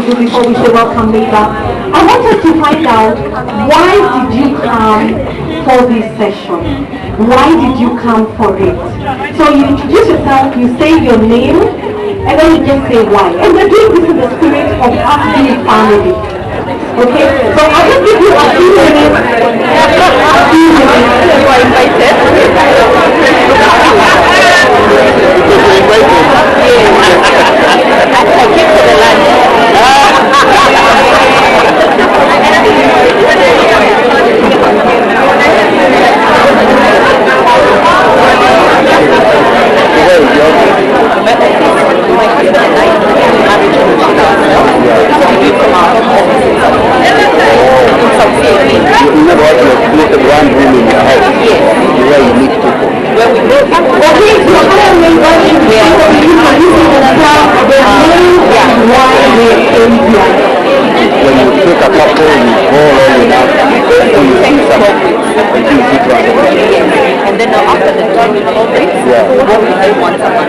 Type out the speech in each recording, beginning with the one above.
to do before we say welcome neighbor. I want us to find out, why did you come for this session? Why did you come for it? So you introduce yourself, you say your name, and then you just say why. And we're doing this in the spirit of us being family. Okay? So I'll just give you a few minutes. And then after the job in Olympics, what do they want someone?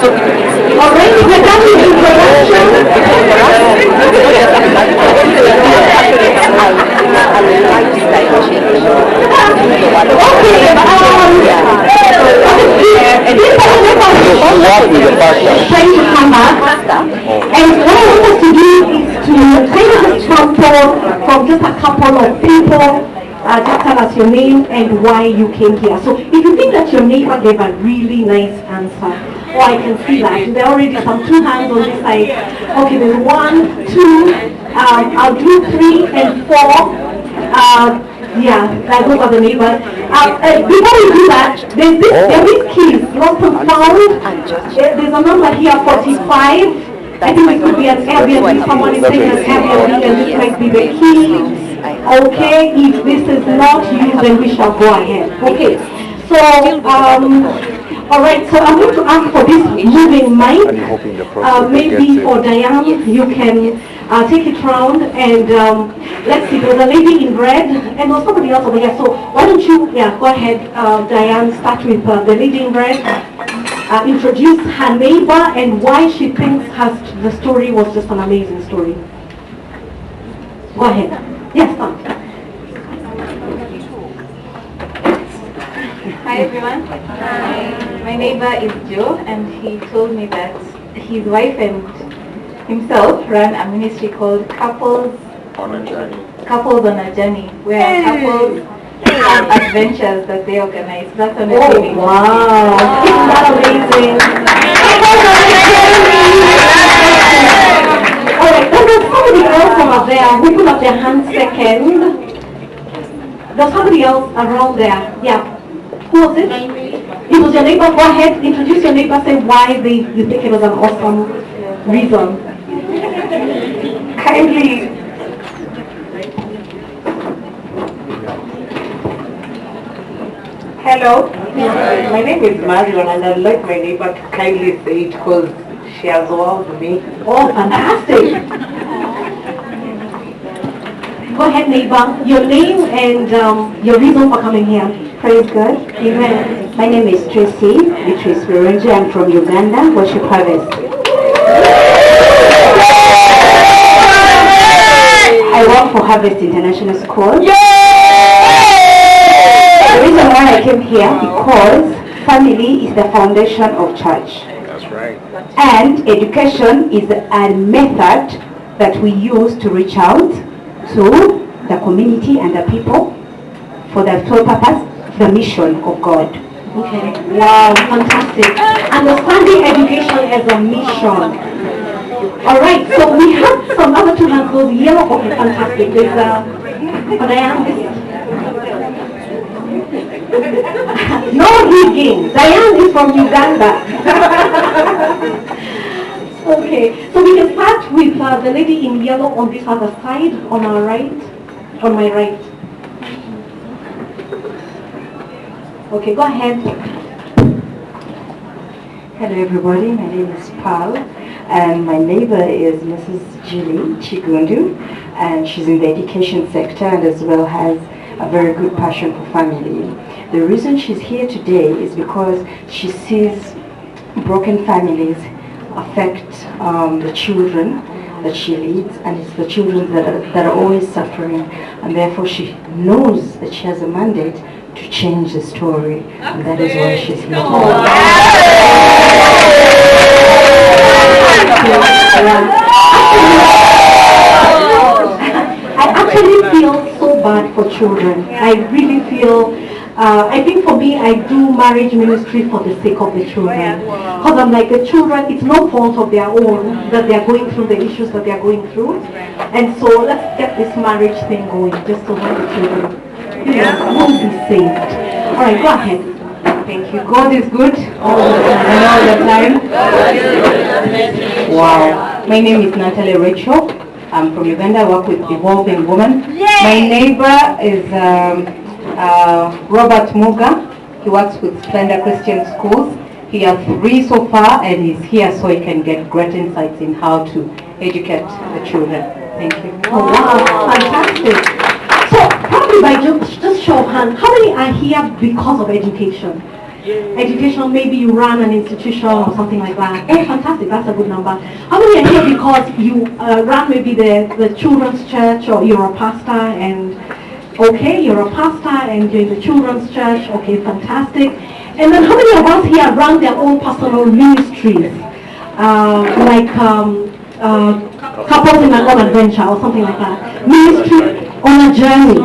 So already we're done with the introduction. Trying to come back, and what I want us to do is to kind of just transform from just a couple of people. Just tell us your name and why you came here. So if you think that your neighbor gave a really nice answer, oh, I can see that. There are already some 2 hands on this side. Okay, there's 1, 2, I'll do 3 and 4. Yeah, those are the neighbors. Before we do that, there is keys, lost and found. There's a number here, 45. I think it could be an Airbnb. Someone is saying an Airbnb, and this might be the key. Okay, if this is not you, then we shall go ahead. Okay, so all right, so I'm going to ask for this moving mic. Maybe for Diane, you can take it round, and let's see, there's a lady in red, and there's somebody else over here. So why don't you, go ahead, Diane, start with the lady in red. Introduce her neighbor and why she thinks the story was just an amazing story. Go ahead. Yes, start. Hi everyone. My neighbor is Joe, and he told me that his wife and himself run a ministry called Couples on a Journey, where couples have adventures that they organize. That's an amazing. Wow! Isn't that amazing? Alright, there's somebody else over there who put up their hand second. There's somebody else around there. Yeah. Who was it? It was your neighbor. Go ahead, introduce your neighbor, say why you think it was an awesome reason. Kindly. Hello, my name is Marion, and I'd like my neighbor to kindly say it because she has wowed me. Oh, fantastic. Go ahead, neighbor. Your name and your reason for coming here. Praise God. Amen. My name is Tracy, Beatrice Virunji. I'm from Uganda, Worship Harvest. I work for Harvest International School. The reason why I came here because family is the foundation of church. That's right. And education is a method that we use to reach out to the community and the people for the sole purpose, the mission of God. Okay. Wow, fantastic. Understanding education as a mission. All right, so we have some other 2 hands, those yellow. Okay, fantastic. There's Diane. No digging. Diane is from Uganda. Okay, so we can start with the lady in yellow on this other side, on our right, on my right. Okay, go ahead. Hello everybody, my name is Paul, and my neighbor is Mrs. Julie Chigundu, and she's in the education sector and as well has a very good passion for family. The reason she's here today is because she sees broken families affect the children that she leads, and it's the children that are always suffering, and therefore she knows that she has a mandate to change the story, and that is why she's here I actually feel so bad for children. I really feel, I think for me, I do marriage ministry for the sake of the children. Because I'm like, the children, it's no fault of their own that they're going through the issues that they're going through. And so let's get this marriage thing going, just to help the children, will be saved. All right, go ahead. Thank you. God is good all the time. Wow. My name is Natalie Rachel. I'm from Uganda. I work with Evolving Women. My neighbor is Robert Muga. He works with Splendor Christian Schools. He has 3 so far, and he's here so he can get great insights in how to educate the children. Thank you. Oh, wow. Fantastic. So probably by just show of hands, how many are here because of education? Education, maybe you run an institution or something like that. Oh, fantastic, that's a good number. How many are here because you run maybe the children's church, or you're a pastor and, okay, you're a pastor and you're in the children's church, okay, fantastic. And then how many of us here run their own personal ministries, like couples in an own adventure or something like that? Ministry on a journey.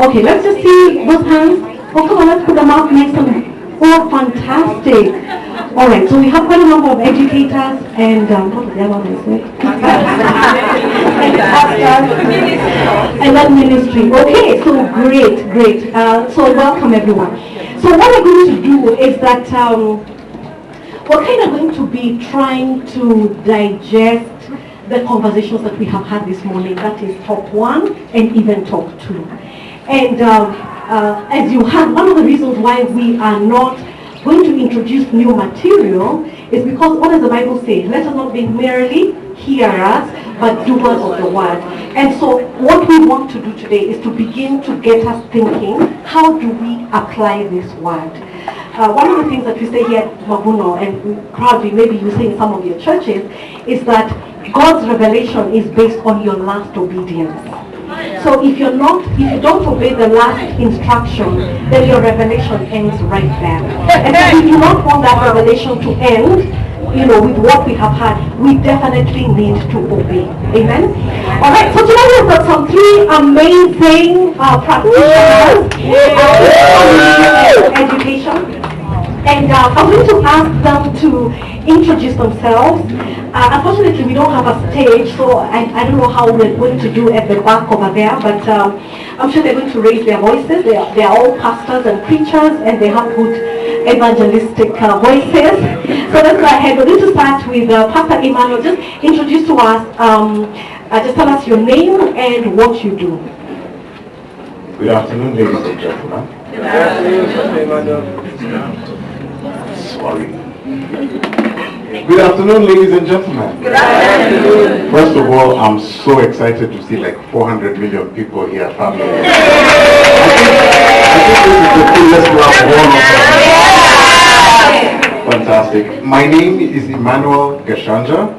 Okay, let's just see those hands. Oh, come on, let's put them up next to me. Oh, fantastic. All right, so we have quite a number of educators and what was the other one I said? And that ministry. Okay, so great. So welcome everyone. So what we're going to do is that we're kind of going to be trying to digest the conversations that we have had this morning. That is top 1 and even top 2. And as you heard, one of the reasons why we are not going to introduce new material is because what does the Bible say? Let us not be merely hearers, but doers of the word. And so what we want to do today is to begin to get us thinking, how do we apply this word? One of the things that we say here at Mavuno, and probably maybe you say in some of your churches, is that God's revelation is based on your last obedience. So if you don't obey the last instruction, then your revelation ends right there. And if we do not want that revelation to end, with what we have had, we definitely need to obey. Amen? All right, so today we've got some 3 amazing practitioners in education. And I'm going to ask them to introduce themselves. Unfortunately, we don't have a stage, so I don't know how we're going to do at the back over there, but I'm sure they're going to raise their voices. They are all pastors and preachers, and they have good evangelistic voices. So let's go ahead. We're going to start with Pastor Emmanuel. Just introduce to us, just tell us your name and what you do. Good afternoon, ladies and gentlemen. Good afternoon. Sorry. Good afternoon, ladies and gentlemen. Good afternoon. First of all, I'm so excited to see like 400 million people here, family. I think this is the coolest one. Fantastic. My name is Emmanuel Gashanja.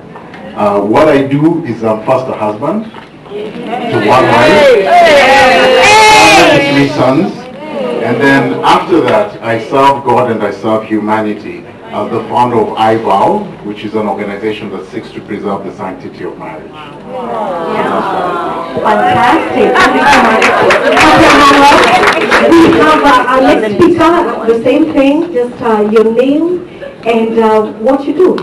What I do is I'm first a husband to 1 wife, 3 sons. And then after that, I serve God and I serve humanity as the founder of iVow, which is an organization that seeks to preserve the sanctity of marriage. Fantastic. We have our next speaker, the same thing, just your name and what you do.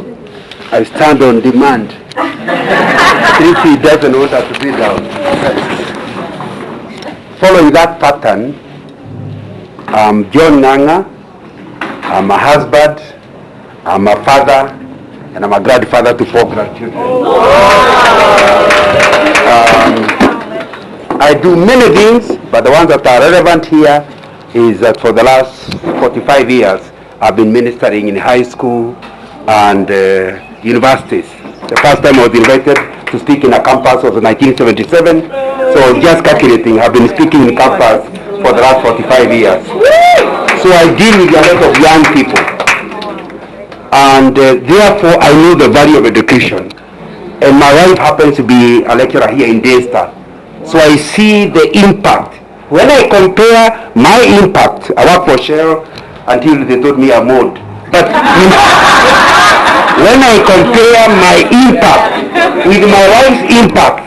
I stand on demand. If he doesn't want us to be down. Following that pattern, I'm John Nanga. I'm a husband, I'm a father, and I'm a grandfather to 4 grandchildren. I do many things, but the ones that are relevant here is that for the last 45 years, I've been ministering in high school and universities. The first time I was invited to speak in a campus was in 1977, so just calculating, I've been speaking in campus for the last 45 years. So I deal with a lot of young people. And therefore I know the value of education. and my wife happens to be a lecturer here in Daystar. So I see the impact. When I compare my impact, I work for Shell until they told me I'm old. But when I compare my impact with my wife's impact,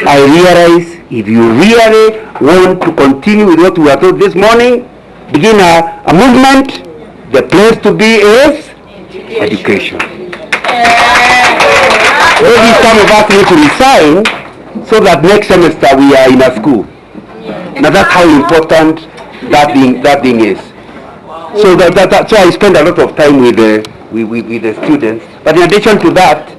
I realize if you really want to continue with what we were told this morning, begin a movement, the place to be is education. Maybe some of us need to resign so that next semester we are in a school. Now that's how important that thing is. So so I spend a lot of time with the students. But in addition to that,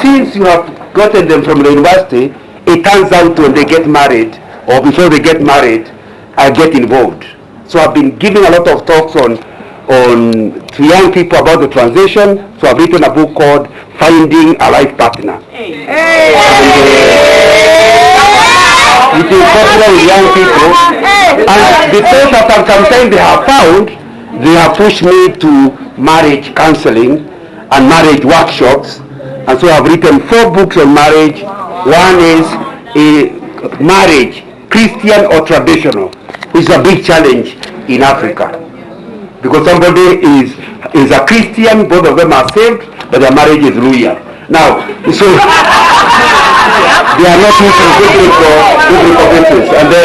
since you have gotten them from the university, it turns out when they get married or before they get married, I get involved. So I've been giving a lot of talks to young people about the transition. So I've written a book called Finding a Life Partner. It is popular with young people, and because after some time they have found, they have pushed me to marriage counseling and marriage workshops, and so I've written 4 books on marriage. One is marriage, Christian or traditional, which is a big challenge in Africa, because somebody is a Christian, both of them are saved, but their marriage is ruined. Now, so they are not using biblical basis. And the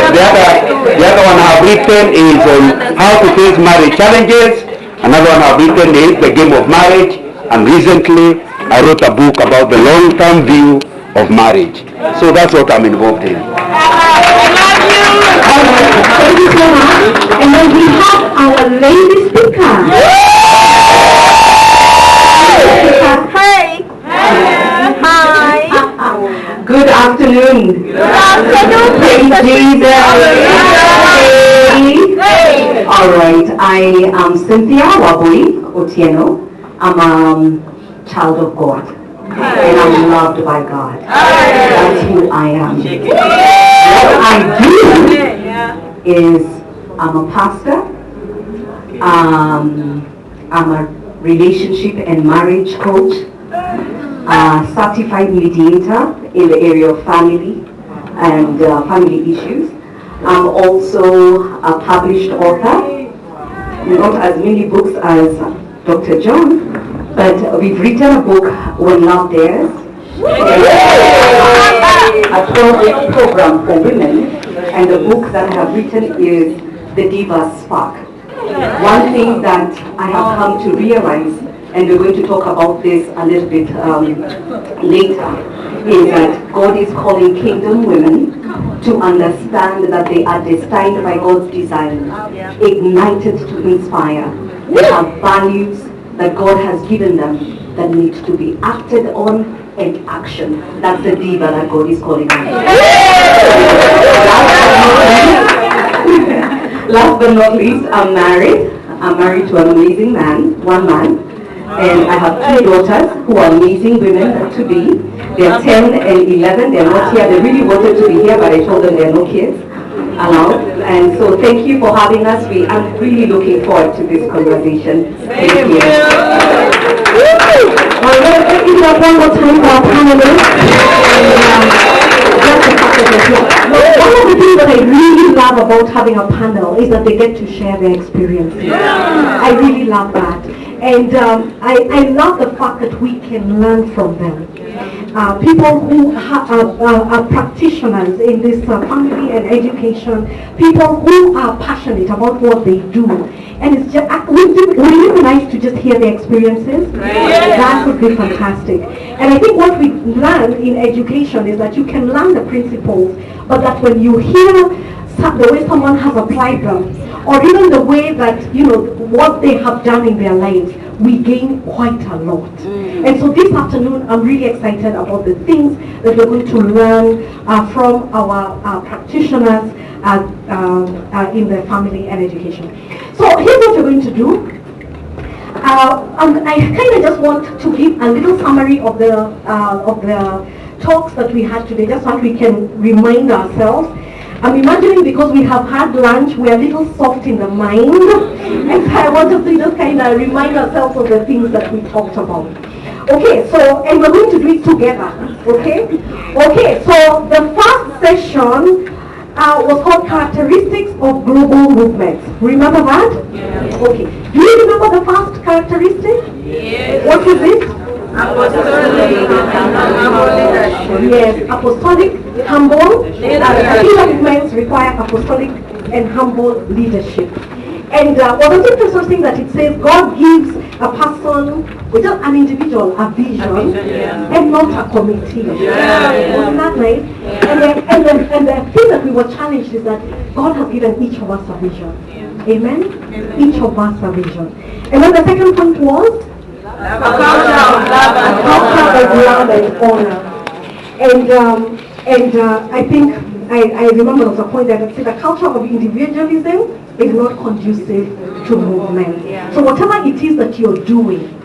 other one I have written is on how to face marriage challenges. Another one I have written is the game of marriage. And recently I wrote a book about the long-term view of marriage. So that's what I'm involved in. Thank you so much. And then we have our lady speaker. Hi. Hi. Good afternoon. Good afternoon. Praise Jesus. All right. I am Cynthia Wabui Otieno. I'm a child of God. And I'm loved by God. That's who I am. What I do is I'm a pastor. I'm a relationship and marriage coach, a certified mediator in the area of family and family issues. I'm also a published author, not as many books as Dr. John, but we've written a book, When Love Dares, a 12-week program for women, and the book that I have written is The Diva Spark. One thing that I have come to realize, and we're going to talk about this a little bit later, is that God is calling kingdom women to understand that they are destined by God's design, ignited to inspire. They have values that God has given them that need to be acted on and action. That's the diva that God is calling them. Last but not least, I'm married. I'm married to an amazing man, one man. And I have 2 daughters who are amazing women to be. They're 10 and 11. They're not here. They really wanted to be here, but I told them there are no kids allowed. And so thank you for having us. I'm really looking forward to this conversation. Thank you. Well, let's give it up one more time for our panelists. One of the things that I really love about having a panel is that they get to share their experiences. I really love that. And I love the fact that we can learn from them. People who are practitioners in this family and education, people who are passionate about what they do. And it's just, wouldn't it be nice to just hear their experiences? That would be fantastic. And I think what we learn in education is that you can learn the principles, but that when you hear the way someone has applied them, or even the way that, what they have done in their lives, we gain quite a lot. And so this afternoon, I'm really excited about the things that we're going to learn from our practitioners in the family and education. So here's what we're going to do. I kind of just want to give a little summary of the talks that we had today, just so we can remind ourselves. I'm imagining because we have had lunch, we're a little soft in the mind. And so I want us to just kind of remind ourselves of the things that we talked about. Okay, so, and we're going to do it together, okay? Okay, so the first session was called Characteristics of Global Movements. Remember that? Yeah. Okay. Do you remember the first characteristic? Yes. What is it? Apostolic, humble leadership. Yes, apostolic, humble leadership. Movements require apostolic and humble leadership. And what was interesting that it says God gives a person, or just an individual, a vision, and not a committee. Wasn't that nice? And the thing that we were challenged is that God has given each of us a vision. Amen? Each of us a vision. And then the second point was? A culture of love and honor. And I think, I remember there was a point that said the culture of individualism is not conducive to movement. So whatever it is that you're doing,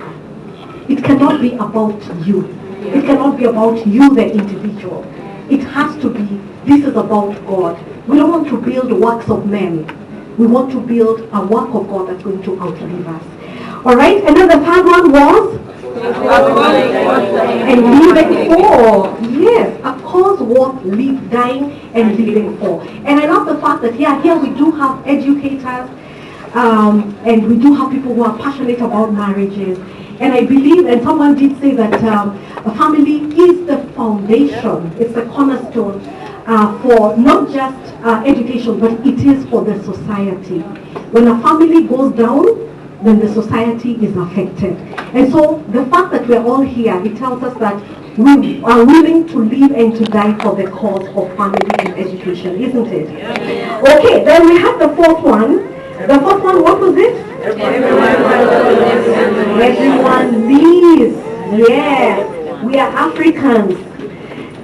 it cannot be about you. It cannot be about you, the individual. It has to be, this is about God. We don't want to build works of men. We want to build a work of God that's going to outlive us. Alright, and then the third one was? And living for. Yes, a cause worth dying and living for. And I love the fact that here we do have educators, and we do have people who are passionate about marriages. And I believe, and someone did say that a family is the foundation, it's the cornerstone for not just education, but it is for the society. When a family goes down, then the society is affected. And so the fact that we're all here, it tells us that we are willing to live and to die for the cause of family and education, isn't it? Okay, then we have the fourth one. The fourth one, what was it? Everyone leads. Yes, we are Africans.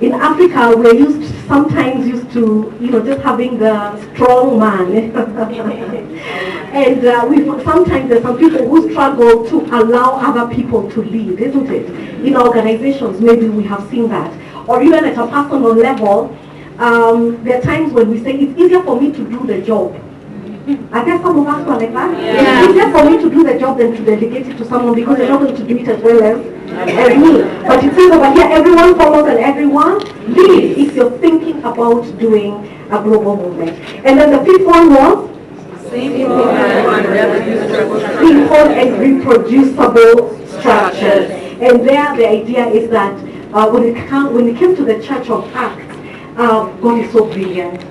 In Africa, we're sometimes used to, just having the strong man. And sometimes there's some people who struggle to allow other people to lead, isn't it? In organizations, maybe we have seen that. Or even at a personal level, there are times when we say, it's easier for me to do the job. I guess some of us are like that. Yeah. It's easier for me to do the job than to delegate it to someone because they're not going to do it as well as me. But it says over here, everyone follows and everyone leads if you're thinking about doing a global movement. And then the fifth one was? Simple and reproducible structures. And there the idea is that when it came to the Church of Acts, God is so brilliant.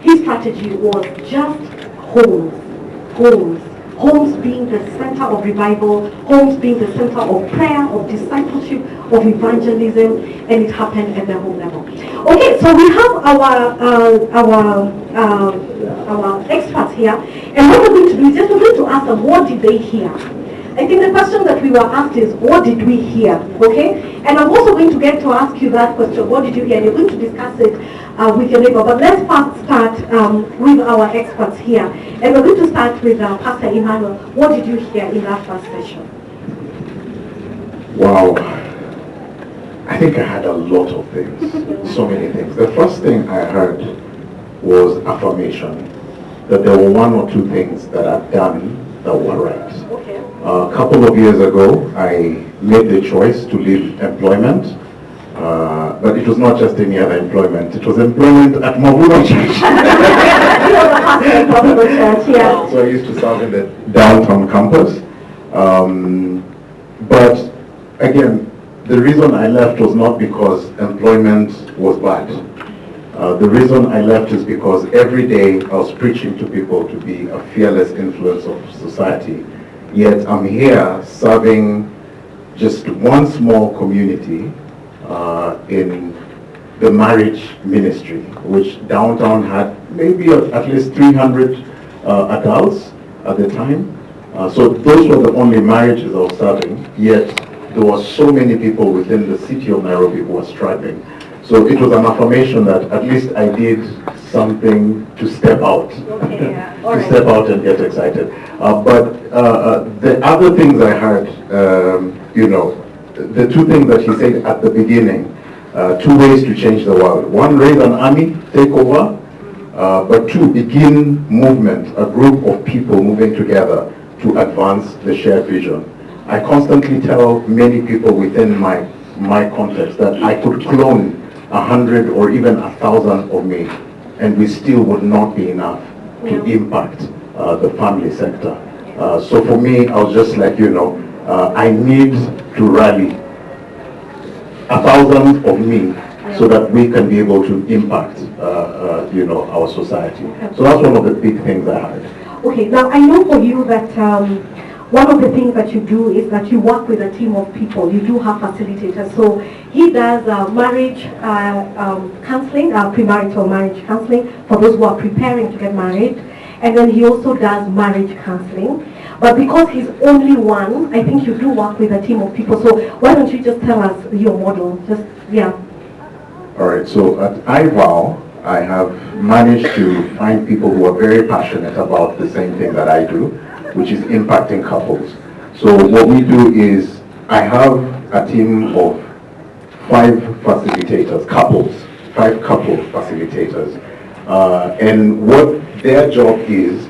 His strategy was just homes being the center of revival, homes being the center of prayer, of discipleship, of evangelism, and it happened at the home level. Okay, so we have our experts here, and what we're going to do is we're going to ask them, what did they hear? I think the question that we were asked is, what did we hear? Okay? And I'm also going to get to ask you that question, what did you hear? And you're going to discuss it with your neighbor. But let's first start with our experts here. And we're going to start with Pastor Emmanuel. What did you hear in that first session? Wow. I think I had a lot of things, so many things. The first thing I heard was affirmation, that there were one or two things that I've done that were right. Okay. A couple of years ago, I made the choice to leave employment, but it was not just any other employment. It was employment at Mavuno Church. So I used to serve in the downtown campus. But again, the reason I left was not because employment was bad. The reason I left is because every day I was preaching to people to be a fearless influence of society. Yet I'm here serving just one small community in the marriage ministry, which downtown had maybe at least 300 adults at the time. So those were the only marriages I was serving, yet there were so many people within the city of Nairobi who were struggling. So it was an affirmation that at least I did something to step out, to step out and get excited. But the other things I heard, the two things that he said at the beginning, 2 ways to change the world. One, raise an army, take over. But two, begin movement, a group of people moving together to advance the shared vision. I constantly tell many people within my context that I could clone 100 or even 1,000 of me, and we still would not be enough to impact the family sector. So for me, I was just like, I need to rally 1,000 of me so that we can be able to impact, our society. So that's one of the big things I had. Okay, now I know for you that one of the things that you do is that you work with a team of people. You do have facilitators. So he does marriage counseling, premarital marriage counseling for those who are preparing to get married. And then he also does marriage counseling. But because he's only one, I think you do work with a team of people. So why don't you just tell us your model? All right, so at iVow, I have managed to find people who are very passionate about the same thing that I do, which is impacting couples. So what we do is, I have a team of 5 facilitators, five couple facilitators. And what their job is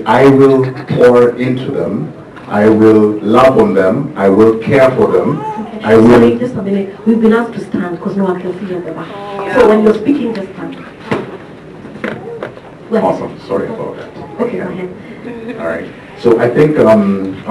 I will pour into them, I will love on them, I will care for them. I will... Sorry, just a minute. We've been asked to stand because no one can see you at the back. So when you're speaking, just stand. Awesome, sorry about that. Okay, go ahead. All right. So I think I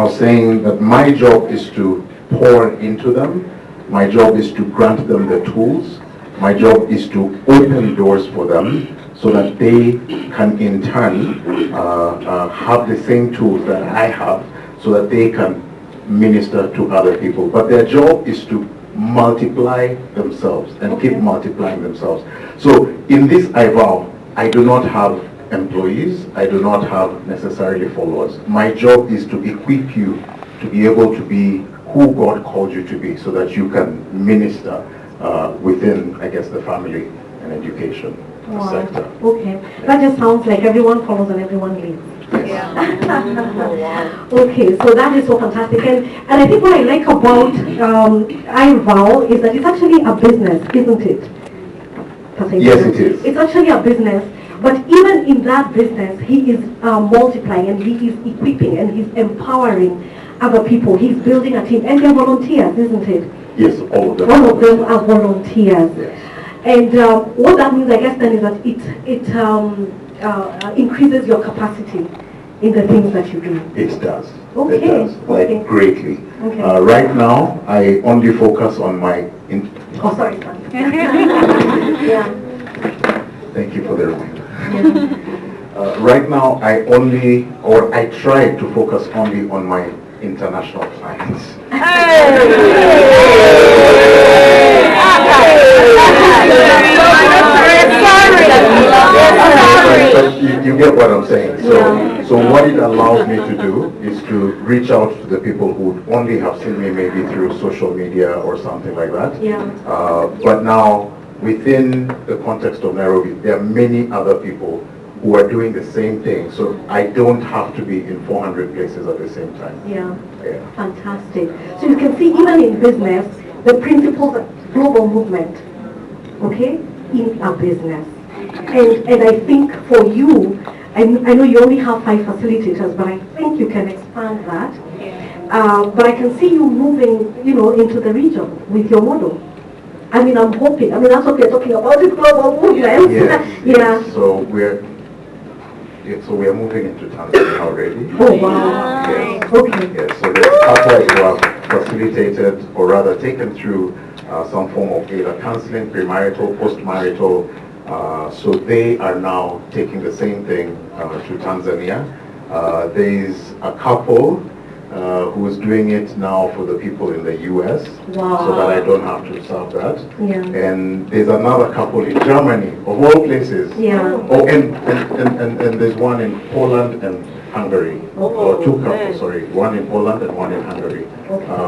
was saying that my job is to pour into them. My job is to grant them the tools. My job is to open doors for them so that they can in turn have the same tools that I have so that they can minister to other people. But their job is to multiply themselves and keep multiplying themselves. So in this iVow, I do not have employees, I do not have necessarily followers. My job is to equip you to be able to be who God called you to be so that you can minister within, I guess, the family and education sector. Okay, that just sounds like everyone follows and everyone leads. Okay, so that is so fantastic. And I think what I like about iVow is that it's actually a business, isn't it? Yes, it is. It's actually a business. But even in that business, he is multiplying and he is equipping and he's empowering other people. He's building a team. And they're volunteers, isn't it? Yes, all of them. All of them are volunteers. Yes. And what that means, I guess, then is that it increases your capacity in the things that you do. It does. Okay. It does, like greatly. Okay. Right now, I only focus on my... Oh, sorry, son. Yeah. Thank you for the reminder. Right now, I try to focus only on my international clients. You get what I'm saying. So what it allows me to do is to reach out to the people who would only have seen me maybe through social media or something like that. But now, within the context of Nairobi, there are many other people who are doing the same thing. So I don't have to be in 400 places at the same time. Yeah. Fantastic. So you can see even in business, the principles of global movement, okay, in a business. And I think for you, I know you only have 5 facilitators, but I think you can expand that. But I can see you moving, into the region with your model. I mean, I'm hoping. That's what we're talking about, is global movement. Yes. So we're moving into Tanzania already. Oh, wow. Yes. Okay. Yes. So there's couples who have facilitated, or rather taken through some form of either counseling, premarital, postmarital. So they are now taking the same thing to Tanzania. There's a couple who is doing it now for the people in the US, so that I don't have to serve that. And there's another couple in Germany, of all places. Oh, and there's one in Poland and Hungary, or 2 couples, sorry, one in Poland and one in Hungary,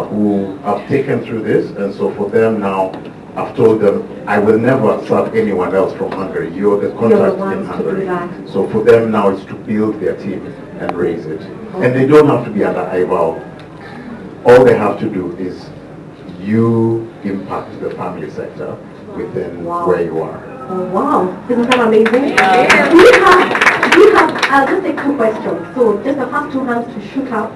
who have taken through this. And so for them now, I've told them, I will never serve anyone else from Hungary. You're the contact in Hungary. So for them now is to build their team and raise it. And they don't have to be under iVow. All they have to do is you impact the family sector within where you are. Oh, wow. Isn't that amazing? We have just a quick question. So just the first 2 hands to shoot up.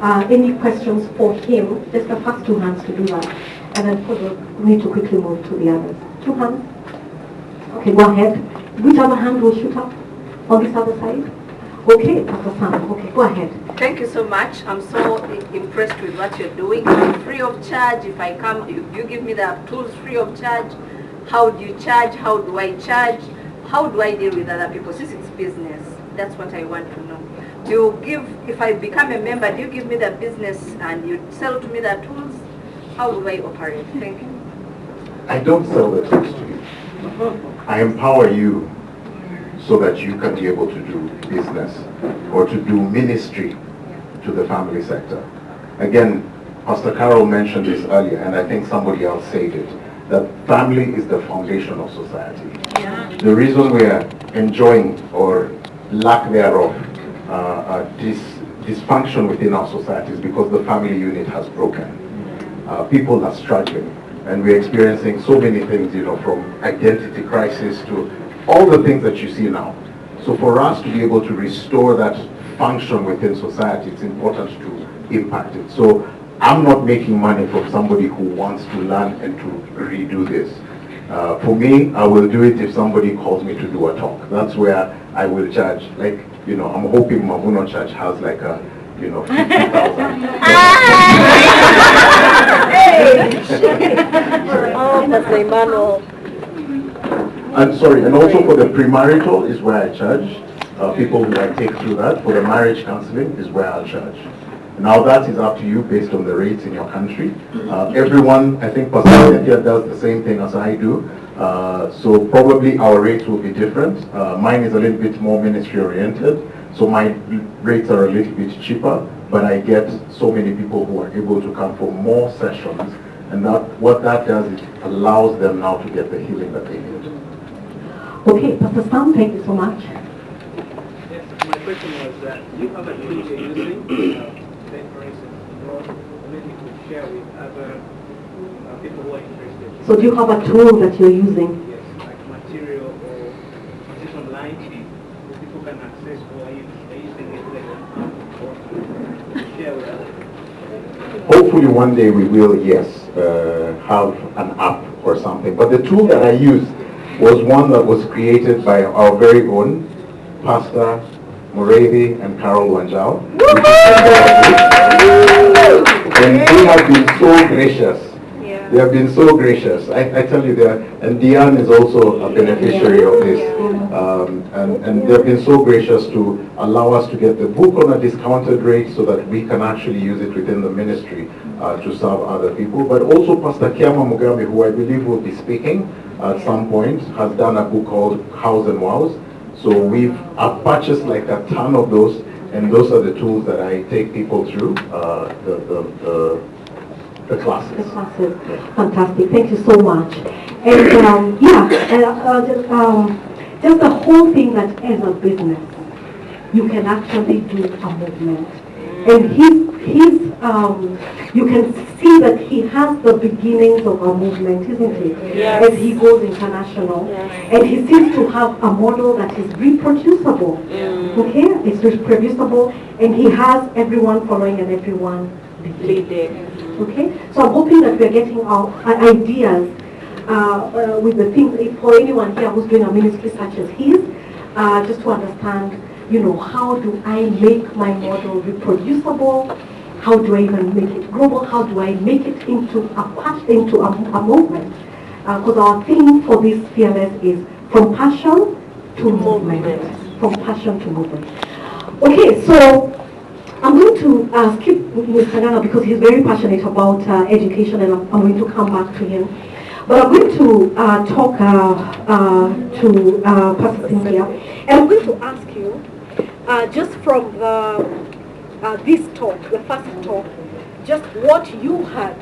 any questions for him, just the first two hands to do that. And then we need to quickly move to the others. Two hands. Okay, go ahead. Which other hand will shoot up on this other side? Okay, Pastor Sam. Okay, go ahead. Thank you so much. I'm so impressed with what you're doing. Free of charge. If I come, you give me the tools free of charge. How do you charge? How do I charge? How do I deal with other people? Since it's business, that's what I want to know. Do you give, if I become a member, do you give me the business and you sell to me the tools? How do I operate? Thank you. I don't sell the tools to you. I empower you so that you can be able to do business or to do ministry to the family sector. Again, Pastor Carol mentioned this earlier, and I think somebody else said it, that family is the foundation of society. Yeah. The reason we are enjoying or lack thereof dysfunction within our society is because the family unit has broken. People are struggling, and we're experiencing so many things, from identity crisis to all the things that you see now. So for us to be able to restore that function within society, it's important to impact it. So I'm not making money from somebody who wants to learn and to redo this. For me, I will do it if somebody calls me to do a talk. That's where I will charge. Like, I'm hoping Mavuno Church has like a, 50,000. And sorry, and also for the premarital is where I charge. People who I take through that. For the marriage counseling is where I'll charge. Now that is up to you based on the rates in your country. Everyone, I think Pastor here does the same thing as I do. So probably our rates will be different. Mine is a little bit more ministry oriented. So my rates are a little bit cheaper, but I get so many people who are able to come for more sessions. And what that does is it allows them now to get the healing that they need. Okay, Pastor Sam, thank you so much. Yes, my question was that you have a tool you're using, say for instance, maybe you could share with other people who are interested. So do you have a tool that you're using? Yes, like material or is it online? People can access or are you using it like or share with others? Hopefully one day we will, yes, have an app or something. But the tool that I used was one that was created by our very own Pastor Morevi and Carol Wanjao. And they have been so gracious. Yeah. They have been so gracious. I tell you, and Diane is also a beneficiary of this. And they've been so gracious to allow us to get the book on a discounted rate so that we can actually use it within the ministry to serve other people. But also Pastor Kiama Mugabe, who I believe will be speaking at some point, has done a book called Hows and Wows. So I've purchased like a ton of those, and those are the tools that I take people through the classes. The classes. Fantastic. Thank you so much. And just the whole thing that as a business, you can actually do a movement. And you can see that he has the beginnings of a movement, isn't it? Yes. As he goes international. Yes. And he seems to have a model that is reproducible. Okay? It's reproducible, and he has everyone following and everyone leading. Okay? So I'm hoping that we're getting our ideas with the things, for anyone here who's doing a ministry such as his, just to understand, how do I make my model reproducible? How do I even make it global? How do I make it into a movement? Because our theme for this fearless is from passion to movement. From passion to movement. Okay, so I'm going to skip Mr. Nana because he's very passionate about education, and I'm going to come back to him. But I'm going to talk to Pastor Cynthia, and I'm going to ask you, just from this talk, the first talk, just what you had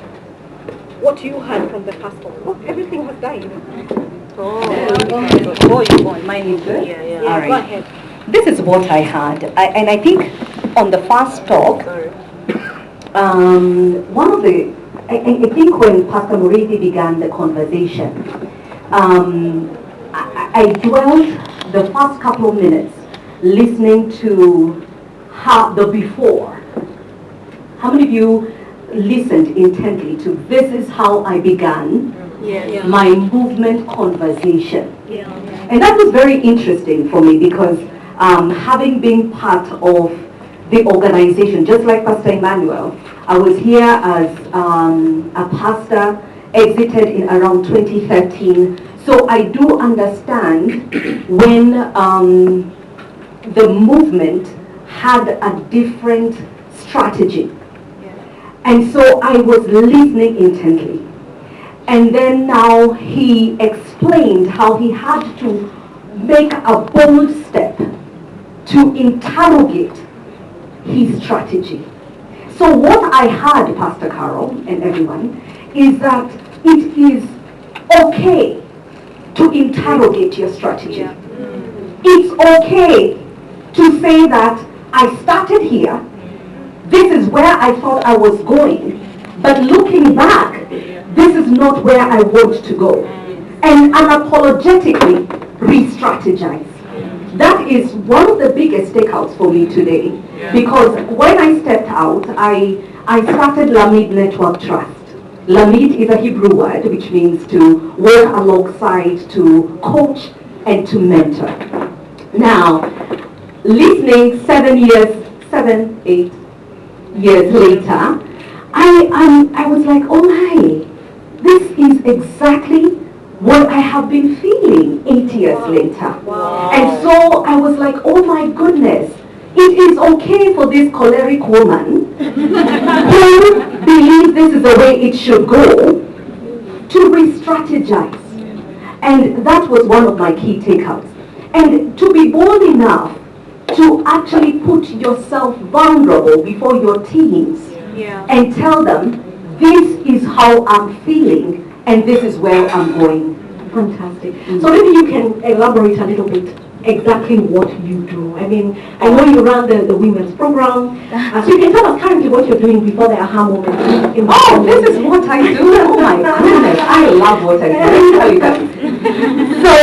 from the first talk. Oh, everything has died. Mine is good. Yeah. All right. Go ahead. This is what I had, and I think on the first talk, one of the, I think when Pastor Muridi began the conversation, I dwelt the first couple of minutes listening to how the before How many of you listened intently to "This is how I began my movement conversation"? And that was very interesting for me because having been part of the organization, just like Pastor Emmanuel, I was here as a pastor, exited in around 2013. So I do understand when the movement had a different strategy. And so I was listening intently. And then now he explained how he had to make a bold step to interrogate his strategy. So what I heard, Pastor Carol and everyone, is that it is okay to interrogate your strategy. It's okay to say that I started here, this is where I thought I was going, but looking back, this is not where I want to go. And unapologetically re-strategize. That is one of the biggest takeouts for me today. Because when I stepped out, I started Lamid Network Trust. Lamid is a Hebrew word which means to work alongside, to coach, and to mentor. Now, listening 8 years later, I was like, oh my, this is exactly what I have been feeling 8 years later. And so I was like, oh my goodness, it is okay for this choleric woman who believes this is the way it should go to re-strategize. And that was one of my key takeouts. And to be bold enough to actually put yourself vulnerable before your teams and tell them, this is how I'm feeling and this is where I'm going. Fantastic. So maybe you can elaborate a little bit exactly what you do. I mean, I know you run the women's program, so you can tell us currently what you're doing before the aha moment. Oh, this is what I do. Oh my goodness, I love what I do. Let me tell you guys. So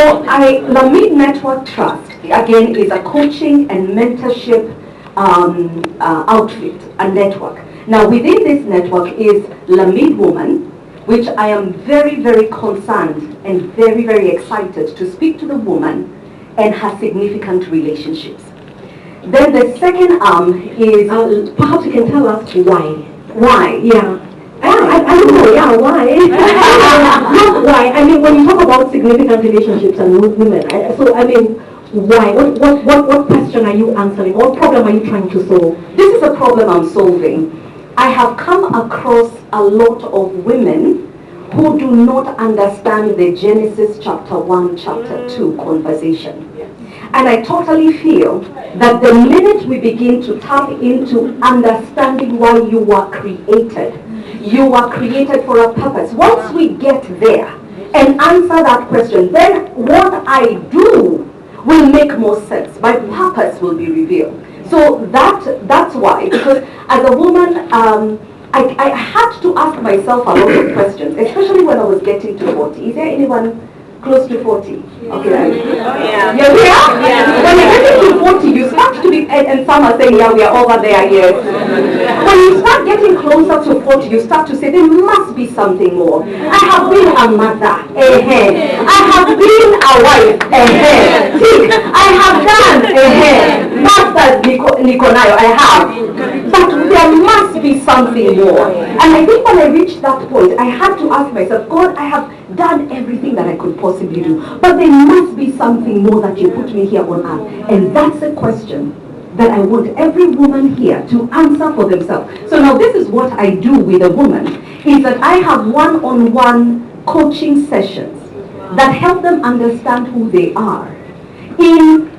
Lamid Network Trust, again, is a coaching and mentorship outfit, a network. Now within this network is Lamid Woman, which I am very, very concerned and very, very excited to speak to the woman and her significant relationships. Then the second arm is... perhaps you can tell us why. Why? Yeah. I don't know, yeah, why? Not why. I mean, when you talk about significant relationships and women, I mean, why? What question are you answering? What problem are you trying to solve? This is a problem I'm solving. I have come across a lot of women who do not understand the Genesis chapter 1, chapter 2 conversation. And I totally feel that the minute we begin to tap into understanding why you were created for a purpose. Once we get there and answer that question, then what I do will make more sense. My purpose will be revealed. So that's why, because as a woman, I had to ask myself a lot of questions, especially when I was getting to 40. Is there anyone close to 40? Okay. Oh, yeah. You're here? Yeah. When you're getting to 40, you start to be, and some are saying, yeah, we are over there, yes. When you start getting closer to 40, you start to say, there must be something more. I have been a mother, I have been a wife, See, I have done, Masters Niconayo, I have. But there must be something more. And I think when I reached that point, I had to ask myself, God, I have done everything that I could possibly do. But there must be something more that you put me here on earth. And that's a question that I want every woman here to answer for themselves. So now this is what I do with a woman, is that I have one-on-one coaching sessions that help them understand who they are in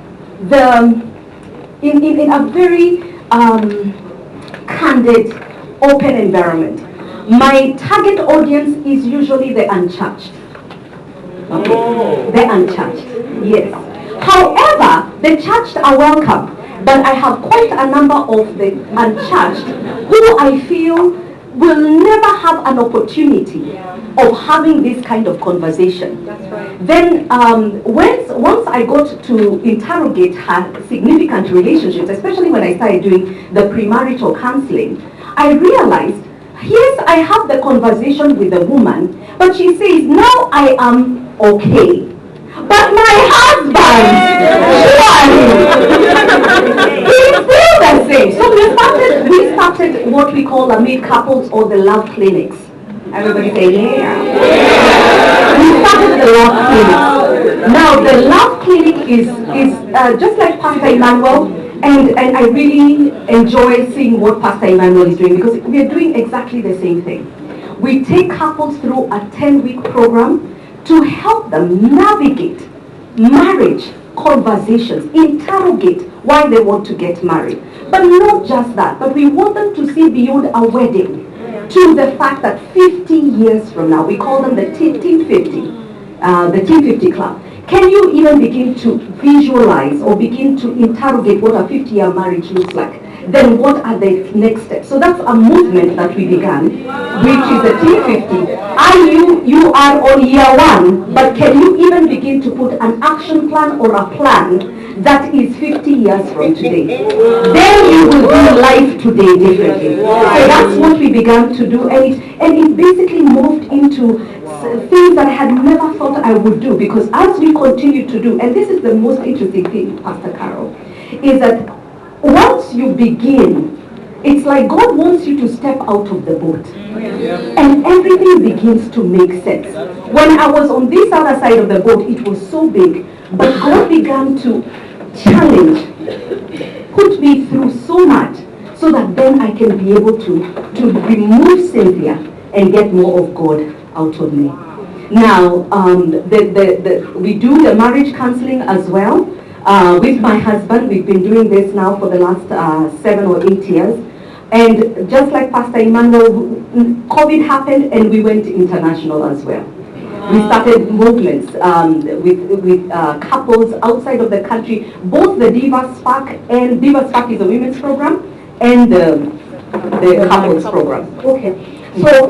a very candid, open environment. My target audience is usually the unchurched. Okay, the unchurched, yes. However, the churched are welcome, but I have quite a number of the unchurched who I feel will never have an opportunity of having this kind of conversation. That's right. Then once I got to interrogate her significant relationships, especially when I started doing the premarital counseling, I realized, yes, I have the conversation with the woman, but she says, now I am okay. But my husband, he's still the same. So we started what we call the meet couples or the love clinics. Everybody say, yeah. We started the love clinic. Now the love clinic is just like Pastor Emmanuel, and I really enjoy seeing what Pastor Emmanuel is doing because we are doing exactly the same thing. We take couples through a 10-week program to help them navigate marriage conversations, interrogate why they want to get married. But not just that, but we want them to see beyond a wedding to the fact that 50 years from now, we call them the Team 50, the Team 50 Club. Can you even begin to visualize or begin to interrogate what a 50-year marriage looks like? Then what are the next steps? So that's a movement that we began, which is the Team 50. You are on year 1, but can you even begin to put an action plan or a plan that is 50 years from today? Then you will do life today differently. So that's what we began to do, and it basically moved into things that I had never thought I would do, because as we continue to do, and this is the most interesting thing, Pastor Carol, is that once you begin, it's like God wants you to step out of the boat. And everything begins to make sense. When I was on this other side of the boat, it was so big, but God began to challenge, put me through so much, so that then I can be able to remove Cynthia and get more of God out of me. Now, we do the marriage counseling as well. With my husband, we've been doing this now for the last 7 or 8 years. And just like Pastor Emmanuel, COVID happened and we went international as well. We started movements with couples outside of the country, both the Diva Spark, and Diva Spark is a women's program, and the couples program. Okay.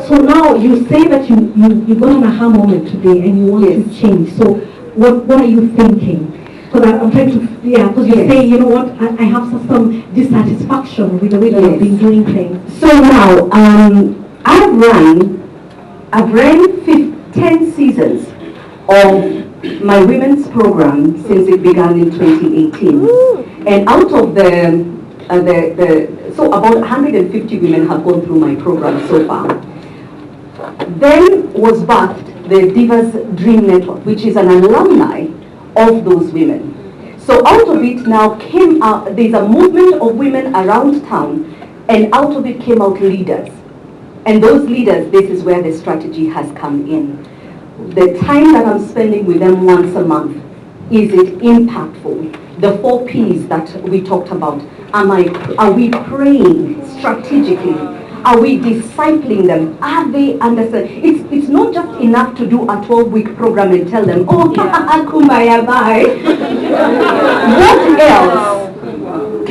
So now you say that you got an aha moment today and you want to change. So what are you thinking? Because I'm trying to, because you say, you know what, I have some dissatisfaction with the way that I've been doing things. So now, I've ran 10 seasons of my women's program since it began in 2018. And out of so about 150 women have gone through my program so far. Then was birthed the Divas Dream Network, which is an alumni of those women. So out of it now came out, there's a movement of women around town, and out of it came out leaders. And those leaders, this is where the strategy has come in. The time that I'm spending with them once a month, is it impactful? The 4 P's that we talked about. Are we praying strategically? Are we discipling them? Are they understand? It's not just enough to do a 12-week program and tell them, oh, kumbaya, bye. What else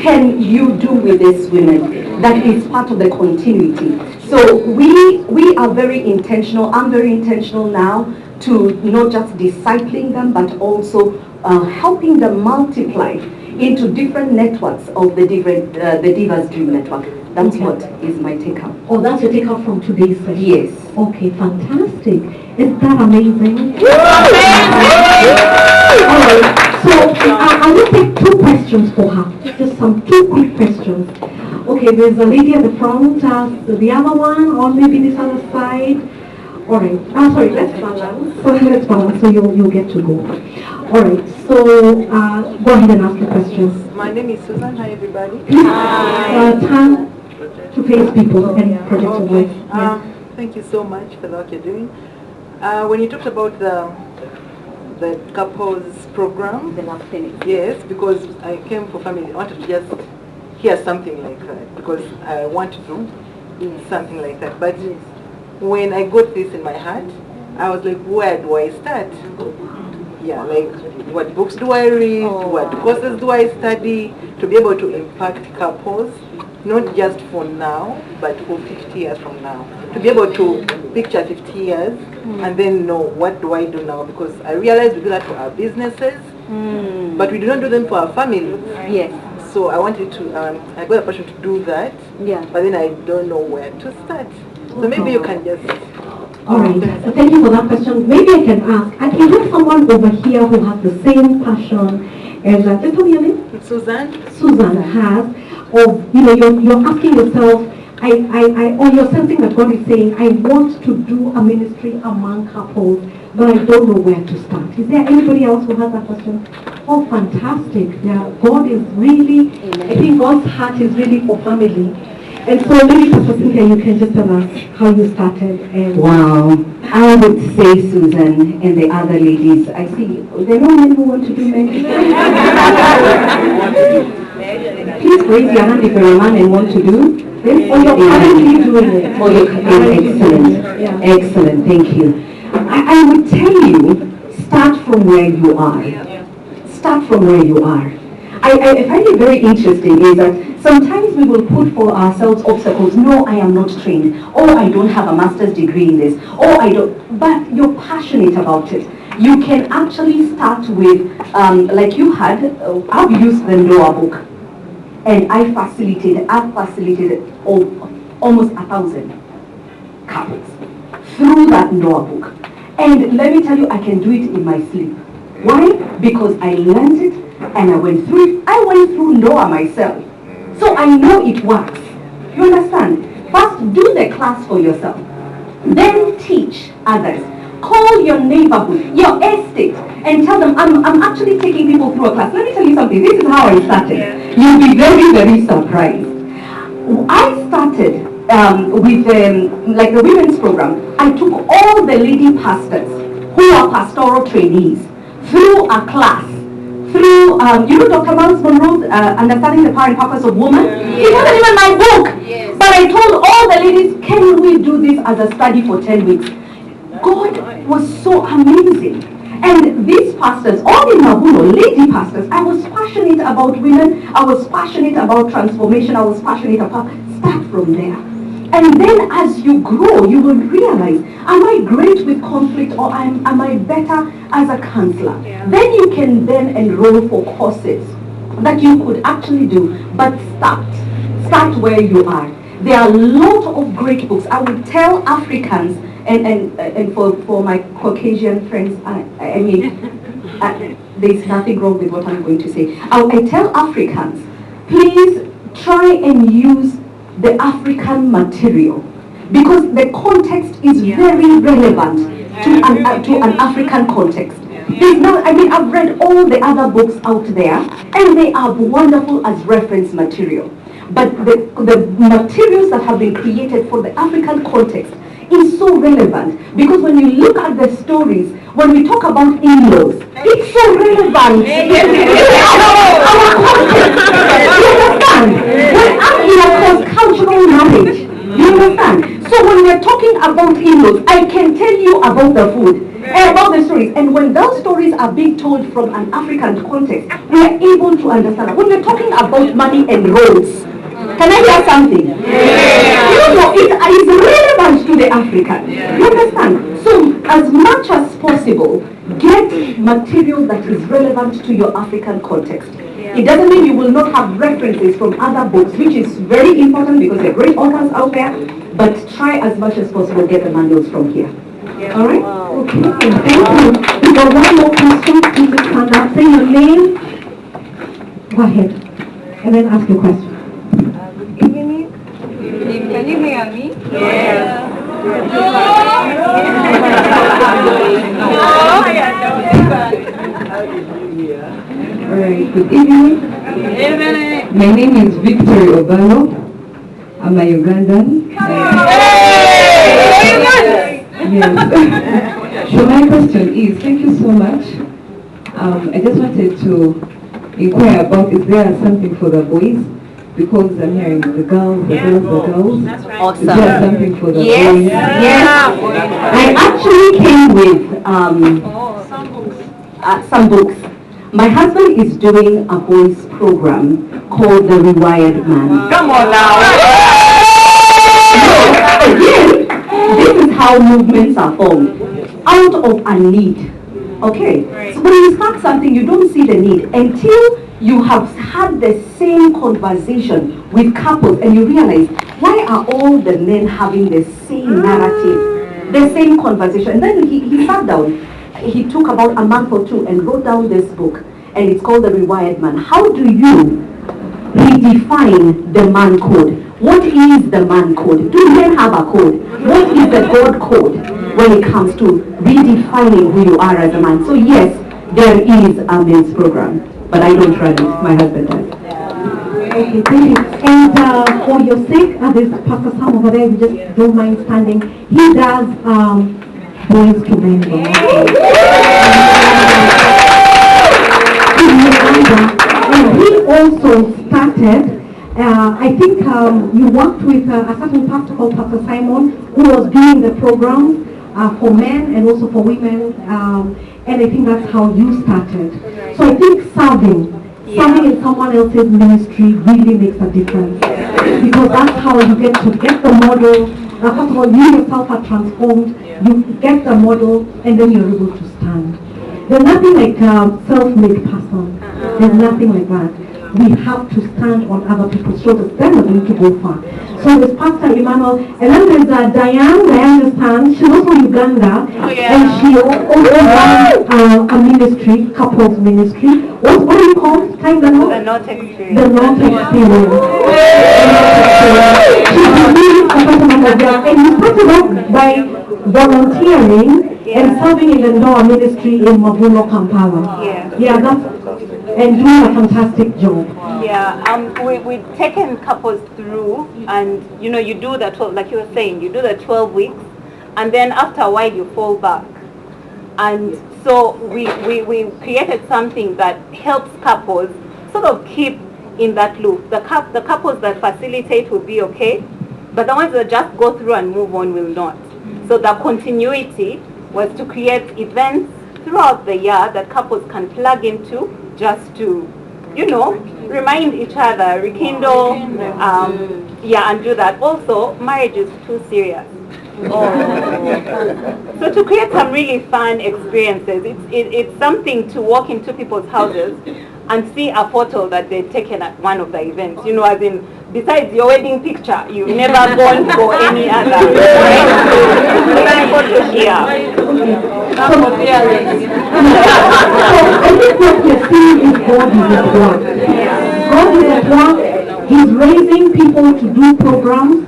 can you do with these women that is part of the continuity? So we are very intentional. I'm very intentional now to not just discipling them, but also helping them multiply into different networks of the Divas Dream Network. That's what is my take-up. Oh, that's your take-up from today's session? Yes. Okay, fantastic. Is that amazing? Alright, so I will take 2 questions for her. Just some 2 quick questions. Okay, there's a lady at the front, the other one, or maybe this other side. Alright, sorry, let's balance. So let's balance, so you'll get to go. Alright, so go ahead and ask your questions. My name is Susan. Hi, everybody. Turn to face people and project your voice. Thank you so much for what you're doing. When you talked about the couples program, The love clinic. yes, because I came for family, I wanted to just hear something like that because I want to do something like that. But when I got this in my heart, I was like, where do I start? Yeah, like what books do I read? What courses do I study to be able to impact couples? Not just for now, but for 50 years from now. To be able to picture 50 years and then know what do I do now, because I realize we do that for our businesses, but we do not do them for our families. Yes. So I wanted to, I got a passion to do that. Yeah. But then I don't know where to start. So maybe you can just... All right, so thank you for that question. Maybe I can ask, I can have someone over here who has the same passion as, just tell me your name? Susan has, of, you're asking yourself, or you're sensing that God is saying, I want to do a ministry among couples, but I don't know where to start. Is there anybody else who has that question? Oh, fantastic. Yeah, God is really, I think God's heart is really for family. And so maybe Pastor Cynthia, you can just tell us how you started. And wow. I would say Susan and the other ladies, I see, there are no men who want to do mentoring. Please raise your hand if you're a man and want to do this. Or you're currently doing it. Oh, excellent. Yeah. Excellent, thank you. I would tell you, start from where you are. Start from where you are. I find it very interesting is that sometimes we will put for ourselves obstacles. No, I am not trained. Oh, I don't have a master's degree in this. Oh, I don't. But you're passionate about it. You can actually start with, like you had, I've used the Noah book. And I've facilitated almost 1,000 couples through that Noah book. And let me tell you, I can do it in my sleep. Why? Because I learned it and I went through it. I went through Noah myself. So I know it works. You understand? First, do the class for yourself. Then teach others. Call your neighborhood, your estate, and tell them, I'm actually taking people through a class. Let me tell you something. This is how I started. You'll be very, very surprised. I started with like the women's program. I took all the lady pastors who are pastoral trainees through a class. Through, Dr. Miles Monroe's Understanding the Power and Purpose of Woman. It wasn't even my book. Yes. But I told all the ladies, can we do this as a study for 10 weeks? God was so amazing. And these pastors, all in Mabuno, lady pastors, I was passionate about women. I was passionate about transformation. I was passionate about, start from there. And then as you grow, you will realize, am I great with conflict or am I better as a counselor? Yeah. Then you can then enroll for courses that you could actually do, but start where you are. There are a lot of great books. I would tell Africans, and for my Caucasian friends, I mean, there's nothing wrong with what I'm going to say. I tell Africans, please try and use the African material, because the context is very relevant to an African context. There's no, I mean, I've read all the other books out there, and they are wonderful as reference material. But the materials that have been created for the African context is so relevant, because when you look at the stories, when we talk about in-laws, it's so relevant. Our context. You understand? When I'm in a cross-cultural marriage, you understand? So when we're talking about in-laws, I can tell you about the food, about the stories. And when those stories are being told from an African context, we are able to understand. When we're talking about money and roads, can I hear something? You know, it is relevant to the African. You understand? So as much as possible, get material that is relevant to your African context. It doesn't mean you will not have references from other books, which is very important because there are great authors out there, but try as much as possible get the manuals from here. All right? Okay, thank you. We got one more question. Please stand up. Say your name. Go ahead. And then ask your question. Good evening. Can you hear me? Yes. All right, good evening. My name is Victory Obalo. I'm a Ugandan. Yes. So my question is, thank you so much. I just wanted to inquire about, is there something for the boys? Because I'm hearing the girls. That's right. Awesome. Is there something for the boys? Yes. I actually came with some books. My husband is doing a boys program called The Rewired Man. Come on now. Again, this is how movements are formed. Out of a need. Okay, so when you start something, you don't see the need until you have had the same conversation with couples and you realize, why are all the men having the same narrative, the same conversation? And then he sat down, he took about a month or two and wrote down this book, and it's called The Rewired Man. How do you redefine the man code? What is the man code? Do men have a code? What is the God code when it comes to redefining who you are as a man? So yes, there is a men's program, but I don't run it. My husband does. Okay, thank you. And for your sake, there's Pastor Sam over there, you just don't mind standing. He does Boys to Men. And he also started, I think you worked with a certain pastor called Pastor Simon, who was doing the programs for men and also for women, and I think that's how you started. So I think serving in someone else's ministry really makes a difference, because that's how you get to get the model. First of all, you yourself are transformed, you get the model, and then you're able to stand. There's nothing like self-made person. There's nothing like that. We have to stand on other people's shoulders. Then we're going to go far. So there's Pastor Emmanuel, and then there's Diane. I understand she's also Uganda, and she also runs a ministry, couples ministry. What do you call it? The Not Experience. The Not Experience. And you started off by volunteering and serving in the Noah ministry in Mavuno, Kampala. And doing a fantastic job. We've taken couples through, and you do the 12, like you were saying, you do the 12 weeks, and then after a while you fall back. And so we created something that helps couples sort of keep in that loop. The couples that facilitate will be okay, but the ones that just go through and move on will not. So the continuity was to create events throughout the year that couples can plug into, just to, remind each other, rekindle, and do that. Also, marriage is too serious. So to create some really fun experiences, it's something to walk into people's houses and see a photo that they've taken at one of the events. As in, besides your wedding picture, you've never gone for any other. Photo here. So I think what we're seeing is God is at work. God is at work. He's raising people to do programs,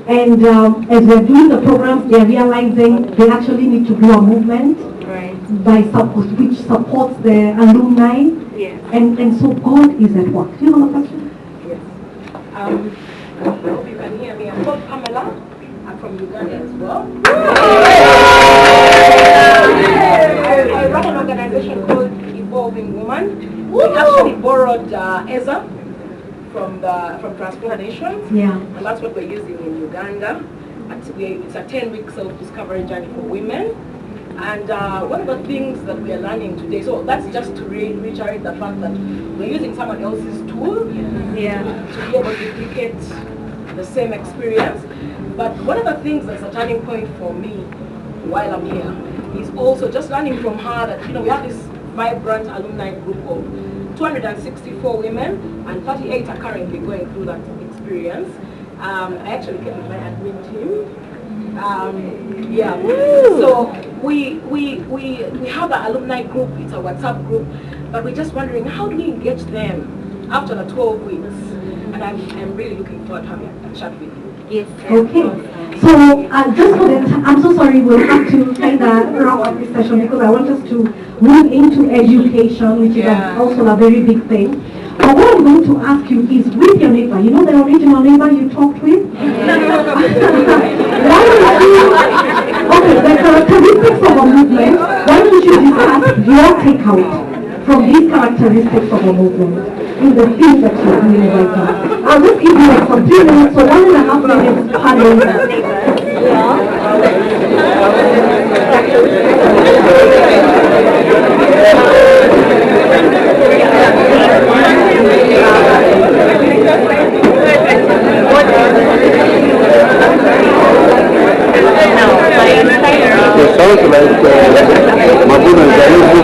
and as they're doing the programs, they're realizing they actually need to do a movement which supports the alumni. And so God is at work. Do you have a question? Yes. I hope you can hear me. I'm called Pamela. I'm from Uganda as well. I run an organization called Evolving Woman. We actually borrowed EZA from Transformations, and that's what we're using in Uganda. It's a 10-week self-discovery journey for women. And one of the things that we are learning today, so that's just to reiterate the fact that we're using someone else's tool to be able to duplicate the same experience. But one of the things that's a turning point for me while I'm here is also just learning from her that, we have this vibrant alumni group of 264 women, and 38 are currently going through that experience. I actually came with my admin team. So we have an alumni group. It's a WhatsApp group, but we're just wondering, how do we engage them after the 12 weeks? And I'm really looking forward to having a chat with you. Yes. Okay. So just for that, I'm so sorry, we'll have to kind of wrap up this session because I want us to move into education, which is also a very big thing. But what I'm going to ask you is, with your neighbor, the original neighbor you talked with? Okay, the characteristics of a movement, why don't you discuss your takeout from these characteristics of a movement in the things that you're doing right now? I'll just give you like some 3 minutes, so 1.5 minutes per neighbor. It sounds like Mavuno is a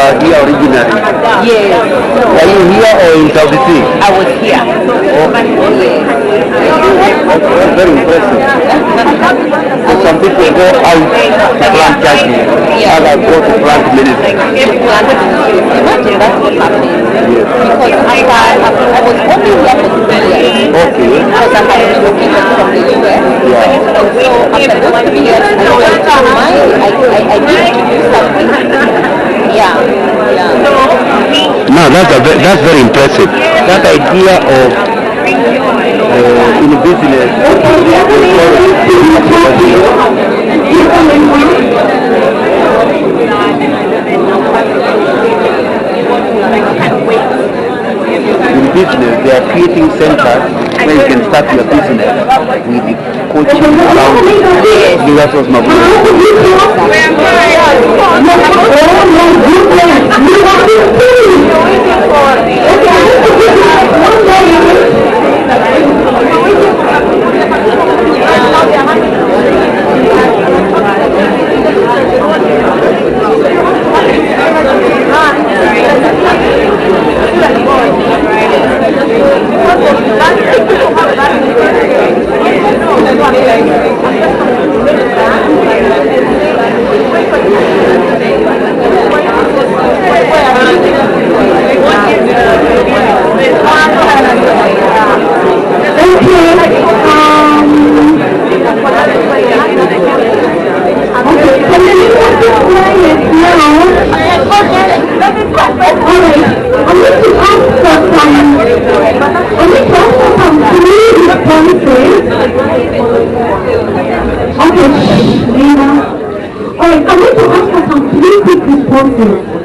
are here originally? Yes. Were you here or in South Sea? I was here. That's very impressive. Some people go out to plant churches, others go to plant ministry. Imagine that's what's happening. Yes. Because I was only here for 3 years. Okay. Because I had relocated from the US. Yeah. And so after those 3 years, I don't mind. I need to do something. Yeah. No, that's very impressive. That idea of in business. In business, they are creating centers where you can start your business with the coaching around. Yes, that was my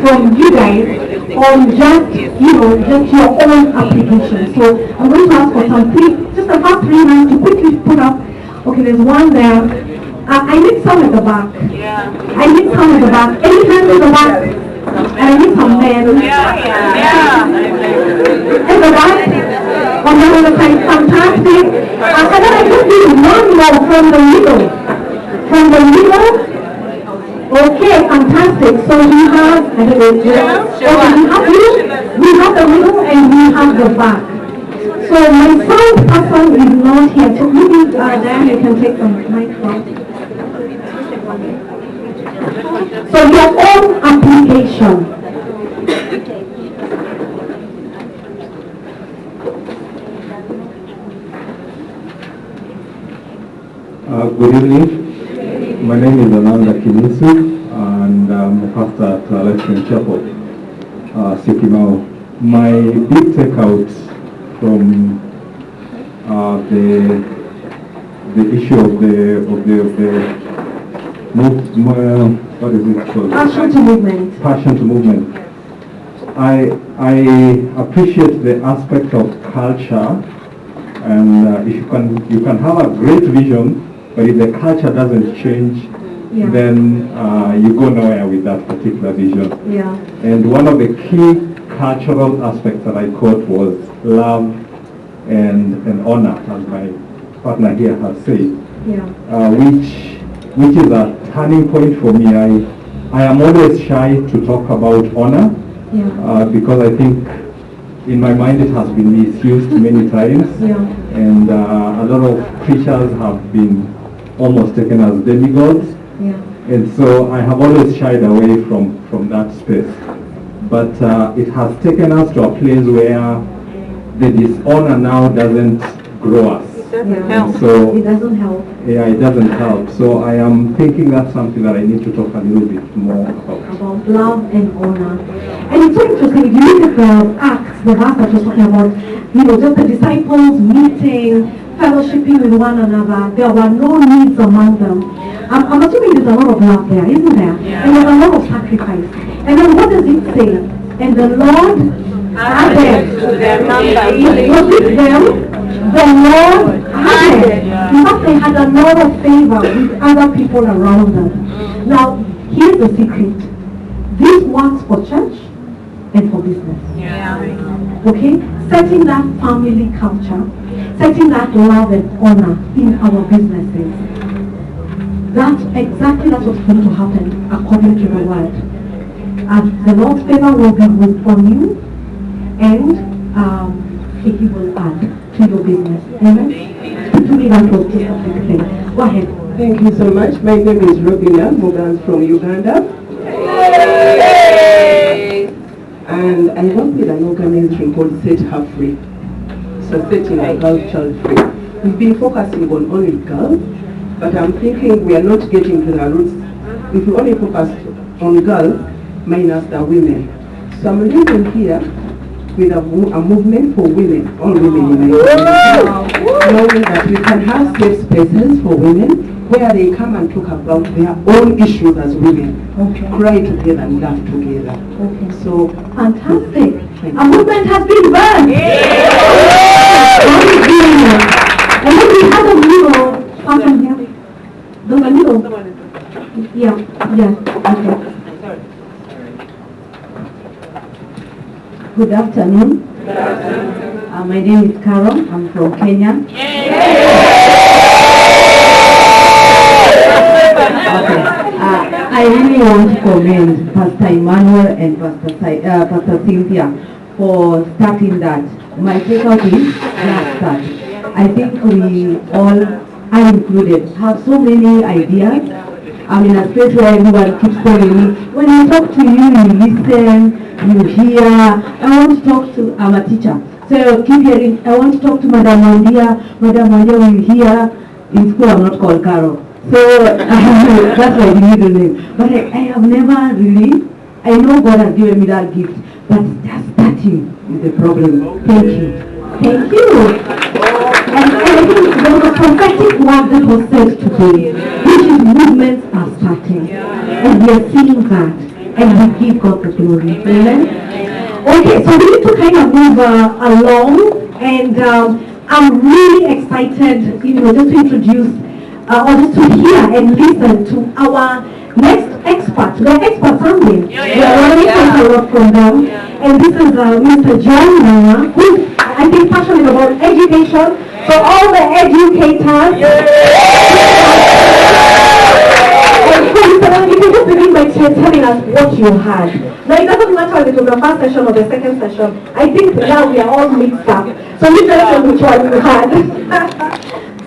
from you guys on just your own application. So I'm going to ask for some just about 3 minutes to quickly put up. Okay, there's one there. I need some at the back. Yeah. I need some at the back. Any hands in the back? And I need some men. Yeah. In the back. On the other side, fantastic. And then I just need one more from the middle. From the middle. Okay, fantastic. So we have, I don't know, we have the middle and we have the back. So my sound person is not here. So maybe Dan, you can take the microphone. So your own application. Good evening. My name is Ananda Kimisu, and I'm a pastor at Lexington Chapel, Syokimau. My big takeout from the issue of the what is it called? Passion to movement. Passion to movement. I appreciate the aspect of culture, and if you can have a great vision, but if the culture doesn't change, then you go nowhere with that particular vision. Yeah. And one of the key cultural aspects that I caught was love and honor, as my partner here has said, which is a turning point for me. I am always shy to talk about honor because I think in my mind it has been misused many times, and a lot of preachers have been almost taken as demigods, and so I have always shied away from that space. But it has taken us to a place where the dishonor now doesn't grow us. So it doesn't help. Yeah, it doesn't help. So I am thinking that's something that I need to talk a little bit more about. About love and honor. And it's so interesting, if you look at the Acts, the verse that was talking about, just the disciples meeting, fellowshipping with one another, there were no needs among them. I'm assuming there's a lot of love there, isn't there? Yeah. And there's a lot of sacrifice. And then what does it say? And the Lord added to their number. Was it them? The Lord added. In fact, they had a lot of favor with other people around them. Now, here's the secret. This works for church and for business. Okay? Setting that family culture, setting that love and honor in our businesses. That's what's going to happen according to the word. the Lord's favor will be upon you, and He will add to your business. Amen. To me, that was just a big thing. Go ahead. Thank you so much. My name is Robina Morgan from Uganda. And I work with an organization called Set Her Free. So setting a girl child free. We've been focusing on only girls, but I'm thinking we are not getting to the roots. If we only focus on girls, minus the women. So I'm living here with a movement for women, all women in Nigeria, knowing that we can have safe spaces for women where they come and talk about their own issues as women, cry together and laugh together. So fantastic. A movement has been born. And then we have a little person here. There's a little. Yeah, okay. Good afternoon. My name is Carol. I'm from Kenya. Okay. I really want to commend Pastor Emmanuel and Pastor Cynthia for starting that. My takeout is last start. I think we all, I included, have so many ideas. I'm in a space where everyone keeps telling me, when I talk to you, you listen, you hear. I want to talk to, I'm a teacher, so keep hearing, I want to talk to Madam Wandia. Madam Wandia will hear, in school I'm not called Carol. So that's my middle name. But I have never really, I know God has given me that gift, but just starting is the problem. Thank you. Thank you. And I think there was a prophetic word that was said today, which is movements are starting. And we are seeing that. And we give God the glory. Amen? Okay, so we need to kind of move along. And I'm really excited, just to introduce or just to hear and listen to our next expert. They're experts, aren't they? We are learning a lot from them. And this is Mr. John Nana, who I think passionate about education. So all the educators. And so Mr. Nana, you can just begin by telling us what you had. Now it doesn't matter if it was the first session or the second session. I think now we are all mixed up. So you tell us which one you had.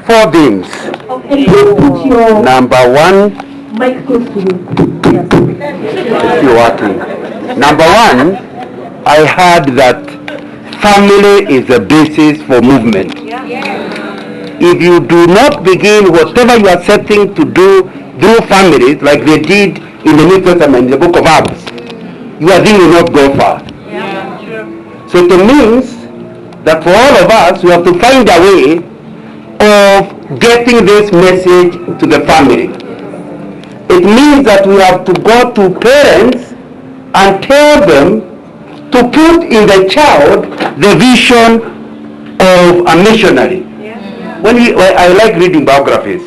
4 things. Okay, please put your Number 1. mic close to you. Yes. If you're working. Number 1, I heard that family is the basis for movement. If you do not begin whatever you are setting to do families like they did in the New Testament, in the book of Acts, your thing will not go far. So it means that for all of us, we have to find a way of getting this message to the family. It means that we have to go to parents and tell them to put in the child the vision of a missionary. I like reading biographies,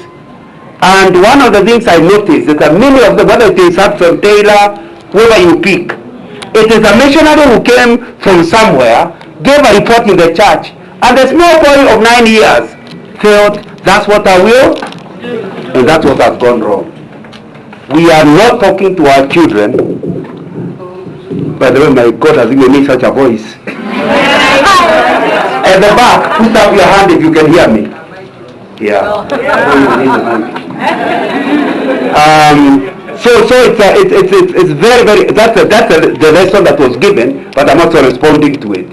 and one of the things I noticed is that many of them, whether it is Hudson Taylor, whoever you pick, it is a missionary who came from somewhere, gave a report in the church, and the small boy of 9 years felt, that's what I will, and that's what has gone wrong. We are not talking to our children. By the way, my God has given me such a voice. At the back, put up your hand if you can hear me. Yeah. So it's very, very, that's the lesson that was given, but I'm also responding to it.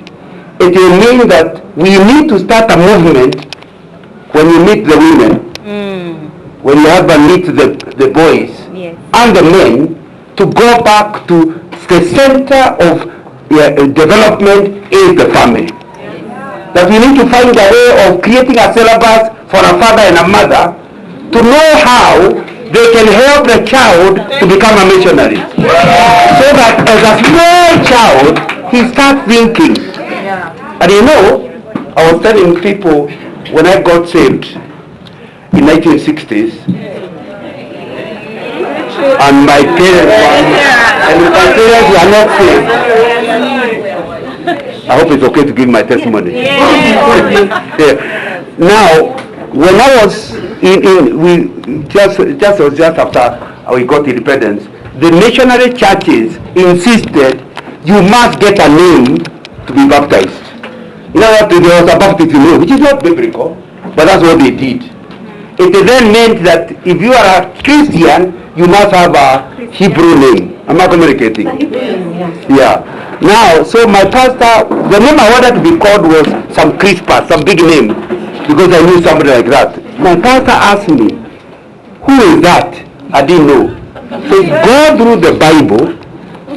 It will mean that we need to start a movement when you meet the women, when your husband meets the boys and the men, to go back to the center of development is the family. That we need to find a way of creating a syllabus for a father and a mother to know how they can help the child to become a missionary. So that as a small child, he starts thinking. And I was telling people when I got saved in 1960s, and my parents were not saved. I hope it's okay to give my testimony. Now, when I was just after we got independence, the missionary churches insisted you must get a name to be baptized. You know what? There was a baptism name, which is not biblical, but that's what they did. It then meant that if you are a Christian, you must have a Hebrew name. Am I communicating? Yeah. Now, so my pastor, the name I wanted to be called was some Crispus, some big name, because I knew somebody like that. My pastor asked me, who is that? I didn't know. So go through the Bible,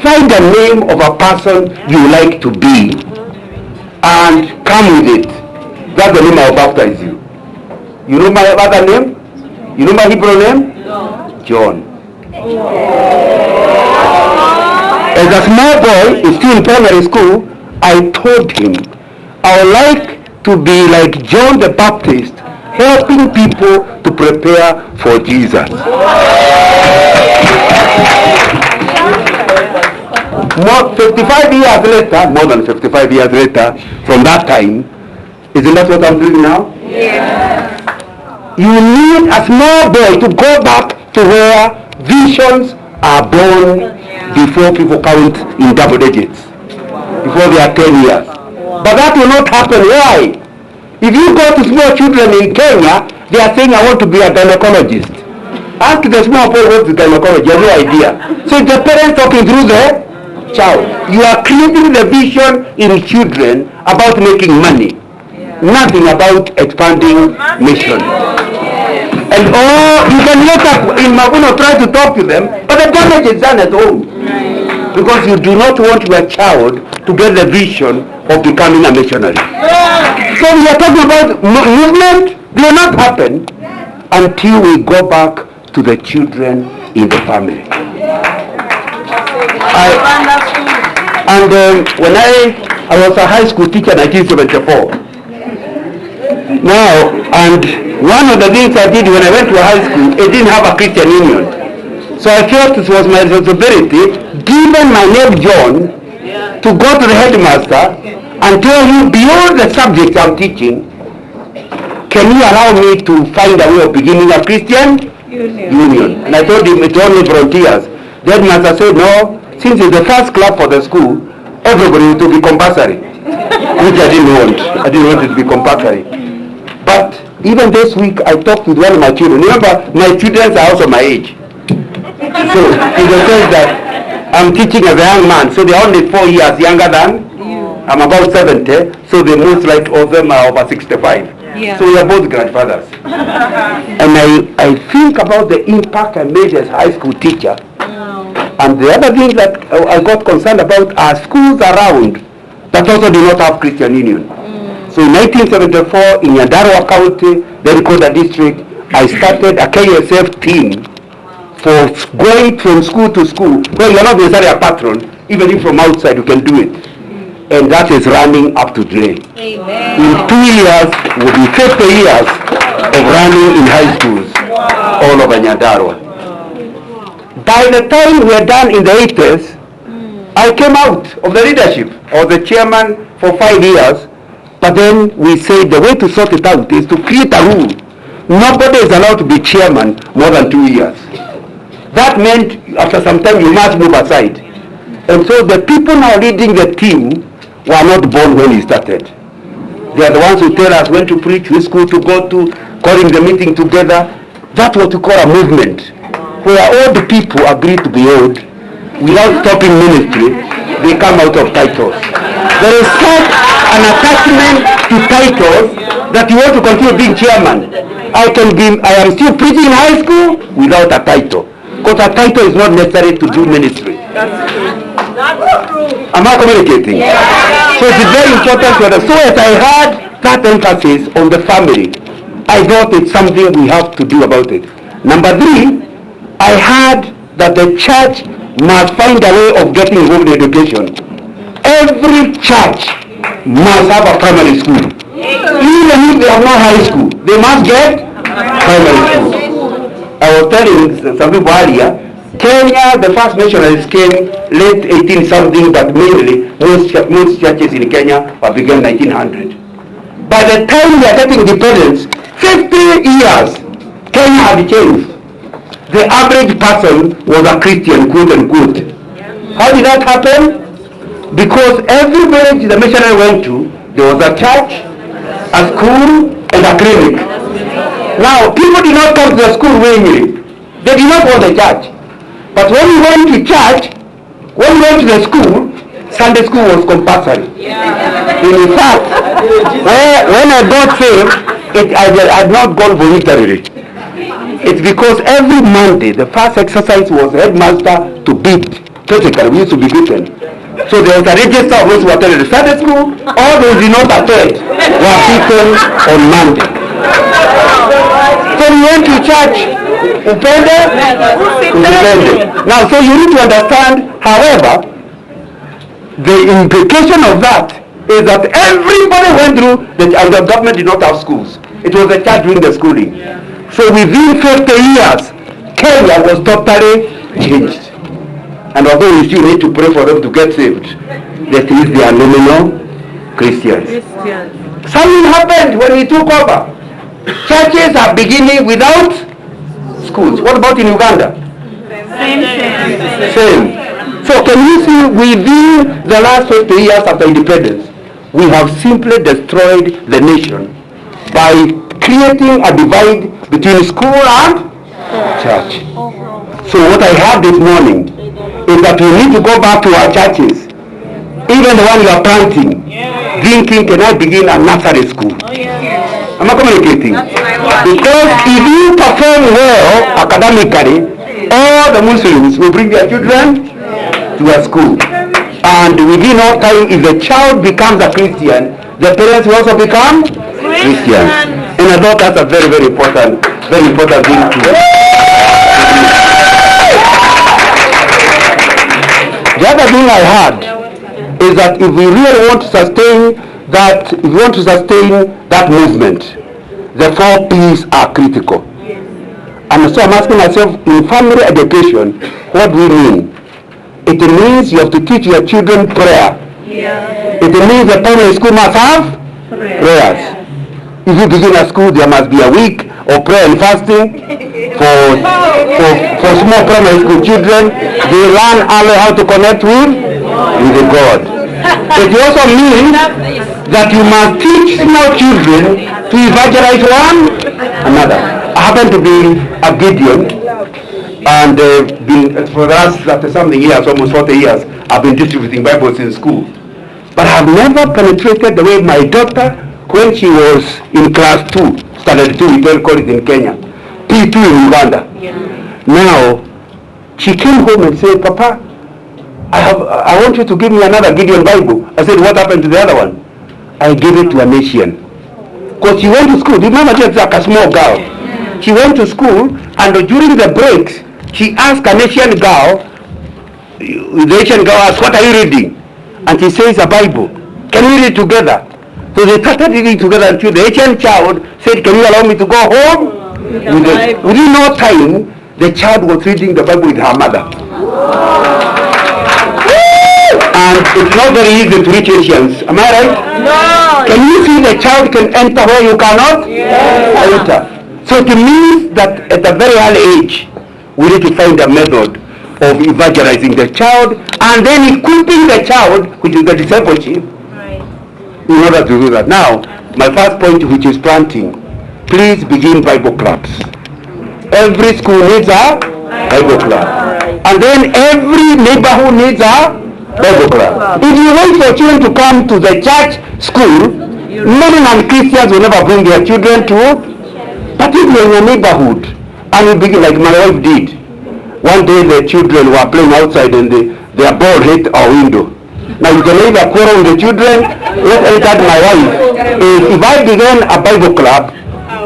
find the name of a person you like to be, and come with it. That's the name I will baptize you. You know my other name? You know my Hebrew name? No. John. As a small boy, still in primary school, I told him I would like to be like John the Baptist, helping people to prepare for Jesus. More than 55 years later, from that time, isn't that what I'm doing now? Yeah. You need a small boy to go back to where visions are born before people count in double digits, before they are 10 years. But that will not happen. Why? If you go to small children in Kenya, they are saying, I want to be a gynecologist. Ask the small boy what's the gynecology, you have no idea. So it's the parents talking through the child. You are creating the vision in children about making money. Nothing about expanding mission. And you can later in Maguno try to talk to them, but the damage is done at home. Because you do not want your child to get the vision of becoming a missionary. So we are talking about movement. They will not happen until we go back to the children in the family. When I was a high school teacher in 1974. Now, and one of the things I did when I went to high school, it didn't have a Christian union. So I felt it was my responsibility, given my name John, to go to the headmaster and tell him, beyond the subject I'm teaching, can you allow me to find a way of beginning a Christian union? And I told him it's only volunteers. The headmaster said, no, since it's the first club for the school, everybody to be compulsory, which I didn't want. I didn't want it to be compulsory. But even this week, I talked with one of my children. Remember, my students are also my age. So, in the sense that I'm teaching as a young man, so they're only 4 years younger than I'm about 70, so the most like of them are over 65. Yeah. So we are both grandfathers. And I think about the impact I made as a high school teacher. And the other thing that I got concerned about are schools around that also do not have Christian union. So in 1974, in Nyandarua County, then Koda District, I started a KSF team for going from school to school. Well, you're not necessarily a patron, even if from outside you can do it. And that is running up to today. Amen. In 2 years, will be 50 years of running in high schools all over Nyandarua. By the time we are done in the 80s, I came out of the leadership, or the chairman for 5 years. But then we said the way to sort it out is to create a rule. Nobody is allowed to be chairman more than 2 years. That meant after some time you must move aside. And so the people now leading the team were not born when he started. They are the ones who tell us when to preach, which school to go to, calling the meeting together. That's what we call a movement, where all the people agree to be old. Without stopping ministry, they come out of titles. There is such an attachment to titles that you want to continue being chairman. I am still preaching in high school without a title. Because a title is not necessary to do ministry. That's true. Am I communicating? Yeah. So it's very important to understand. So as I had that emphasis on the family, I thought it's something we have to do about it. Number 3, I heard that the church must find a way of getting involved in education. Every church must have a primary school. Even if they have no high school, they must get primary school. I was telling some people earlier, Kenya, the first missionaries came late 18-something, but mainly most churches in Kenya were began 1900. By the time we are getting independence, 50 years, Kenya had changed. the average person was a Christian, quote unquote. How did that happen? Because every village the missionary went to, there was a church, a school, and a clinic. Now, people did not come to the school willingly. They did not want the church. But when we went to church, when we went to the school, Sunday school was compulsory. In fact, when I got saved, I had not gone voluntarily. It's because every Monday, the first exercise was headmaster to beat. Physically, we used to be beaten. So there was a register of those who attended the Sunday school. All those who did not attend were beaten on Monday. So we went to church. Upende. Now, so you need to understand, however, the implication of that is that everybody went through, and the government did not have schools. It was the church doing the schooling. So within 50 years, Kenya was totally changed. And although we still need to pray for them to get saved, that is, they are nominal Christians. Something happened when we took over. Churches are beginning without schools. What about in Uganda? Same. So can you see, within the last 50 years after independence, we have simply destroyed the nation by creating a divide between school and church. So what I heard this morning is that we need to go back to our churches. Even the one you are planting, thinking, can I begin a nursery school? Am I communicating? Because if you perform well academically, all the Muslims will bring their children to a school. And within no time, if the child becomes a Christian, the parents will also become Christians. And I thought that's a very, very important thing to do. The other thing I heard is that if we really want to sustain that, movement, the 4 P's are critical. And so I'm asking myself, in family education, what do we mean? It means you have to teach your children prayer. It means the primary school must have prayers. If you begin a school, there must be a week of prayer and fasting for small primary school children. They learn early how to connect with God. It also means that you must teach small children to evangelize one another. I happen to be a Gideon, and for the last something years, almost 40 years, I've been distributing Bibles in school. But I've never penetrated the way my daughter, when she was in class 2, standard 2, we don't call it in Kenya, P2 in Uganda. Now, she came home and said, Papa, I want you to give me another Gideon Bible. I said, what happened to the other one? I gave it to a Asian. Because she went to school. Remember, she was like a small girl. She went to school, and during the breaks, she asked an Asian girl, the Asian girl asked, what are you reading? And she says, a Bible. Can we read together? So they started reading together until the Asian child said, can you allow me to go home? Within no time, the child was reading the Bible with her mother. And it's not very easy to reach Asians. Am I right? No. Can you see the child can enter where you cannot enter? So it means that at a very early age, we need to find a method of evangelizing the child and then equipping the child, which is the discipleship, in order to do that. Now, my first point, which is planting, please begin Bible clubs. Every school needs a Bible club. And then every neighborhood needs a Bible club. If you wait for children to come to the church school, many non-Christians will never bring their children to, particularly in your neighborhood. And you begin like my wife did. One day the children were playing outside and their ball hit our window. Now you can either quarrel with the children, let me tell my wife, if I began a Bible club,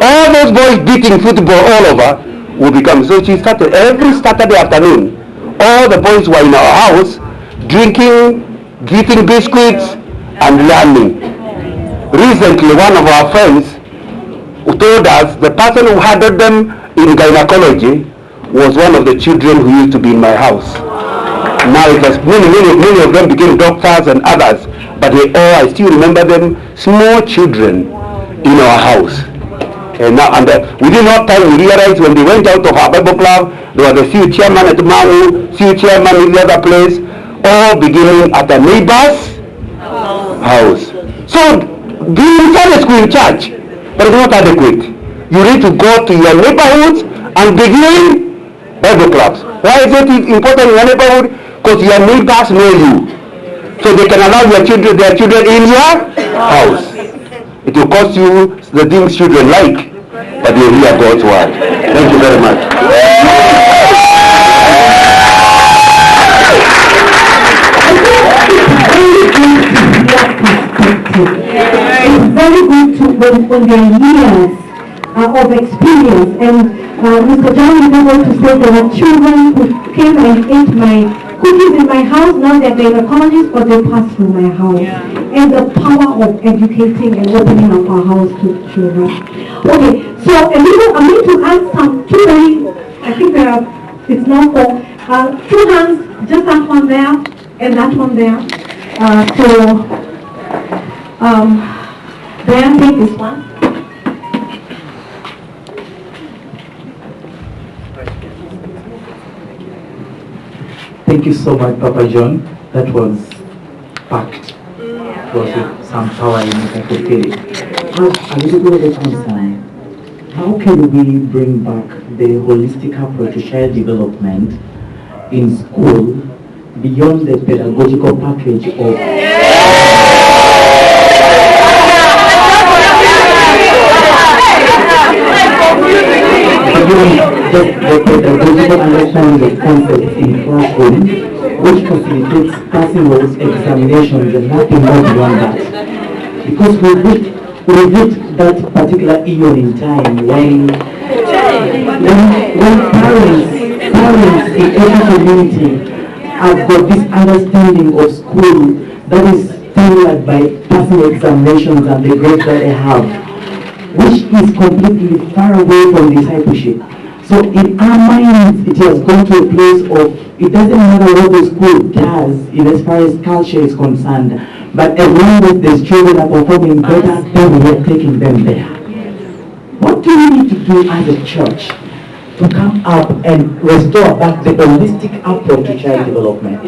all those boys beating football all over will become, so she started every Saturday afternoon, all the boys were in our house, drinking, eating biscuits, and learning. Recently, one of our friends who told us the person who handled them in gynecology was one of the children who used to be in my house. Now it has many of them became doctors and others, but they all, I still remember them, small children in our house. And now, within no time, we realized when they went out of our Bible club, there was a CU chairman at Manu, CU chairman in the other place, all beginning at a neighbor's house. So, being Sunday school in church, but it's not adequate. You need to go to your neighborhoods and begin Bible clubs. Why is it important in your neighborhood? Because your neighbors know you. So they can allow their children in your house. It will cost you the things children like, but they hear God's word. Thank you very much. It's very good to when there are years of experience, and Mr. John is able to say there were children who came and ate my cookies in my house. Now they're gynecologists, but they pass through my house. And the power of educating and opening up our house to children. Okay, so I'm going to ask two very, I think there are, it's now four, two hands, just that one there and that one there. Then take this one. Thank you so much, Papa John. That was packed. It was with some power in it, I could feel it. A little bit of a concern. How can we bring back the holistic approach to child development in school beyond the pedagogical package of the pedagogical understanding of concepts in classroom, which facilitates passing those examinations and nothing more beyond that. Because we hit that particular eon in time when parents in every community have got this understanding of school that is tailored by passing examinations and the grades that they have, which is completely far away from discipleship. So in our minds, it has gone to a place of, it doesn't matter what the school does in as far as culture is concerned, but as long as these children are performing better, then we are taking them there. What do we need to do as a church to come up and restore back the holistic approach to child development?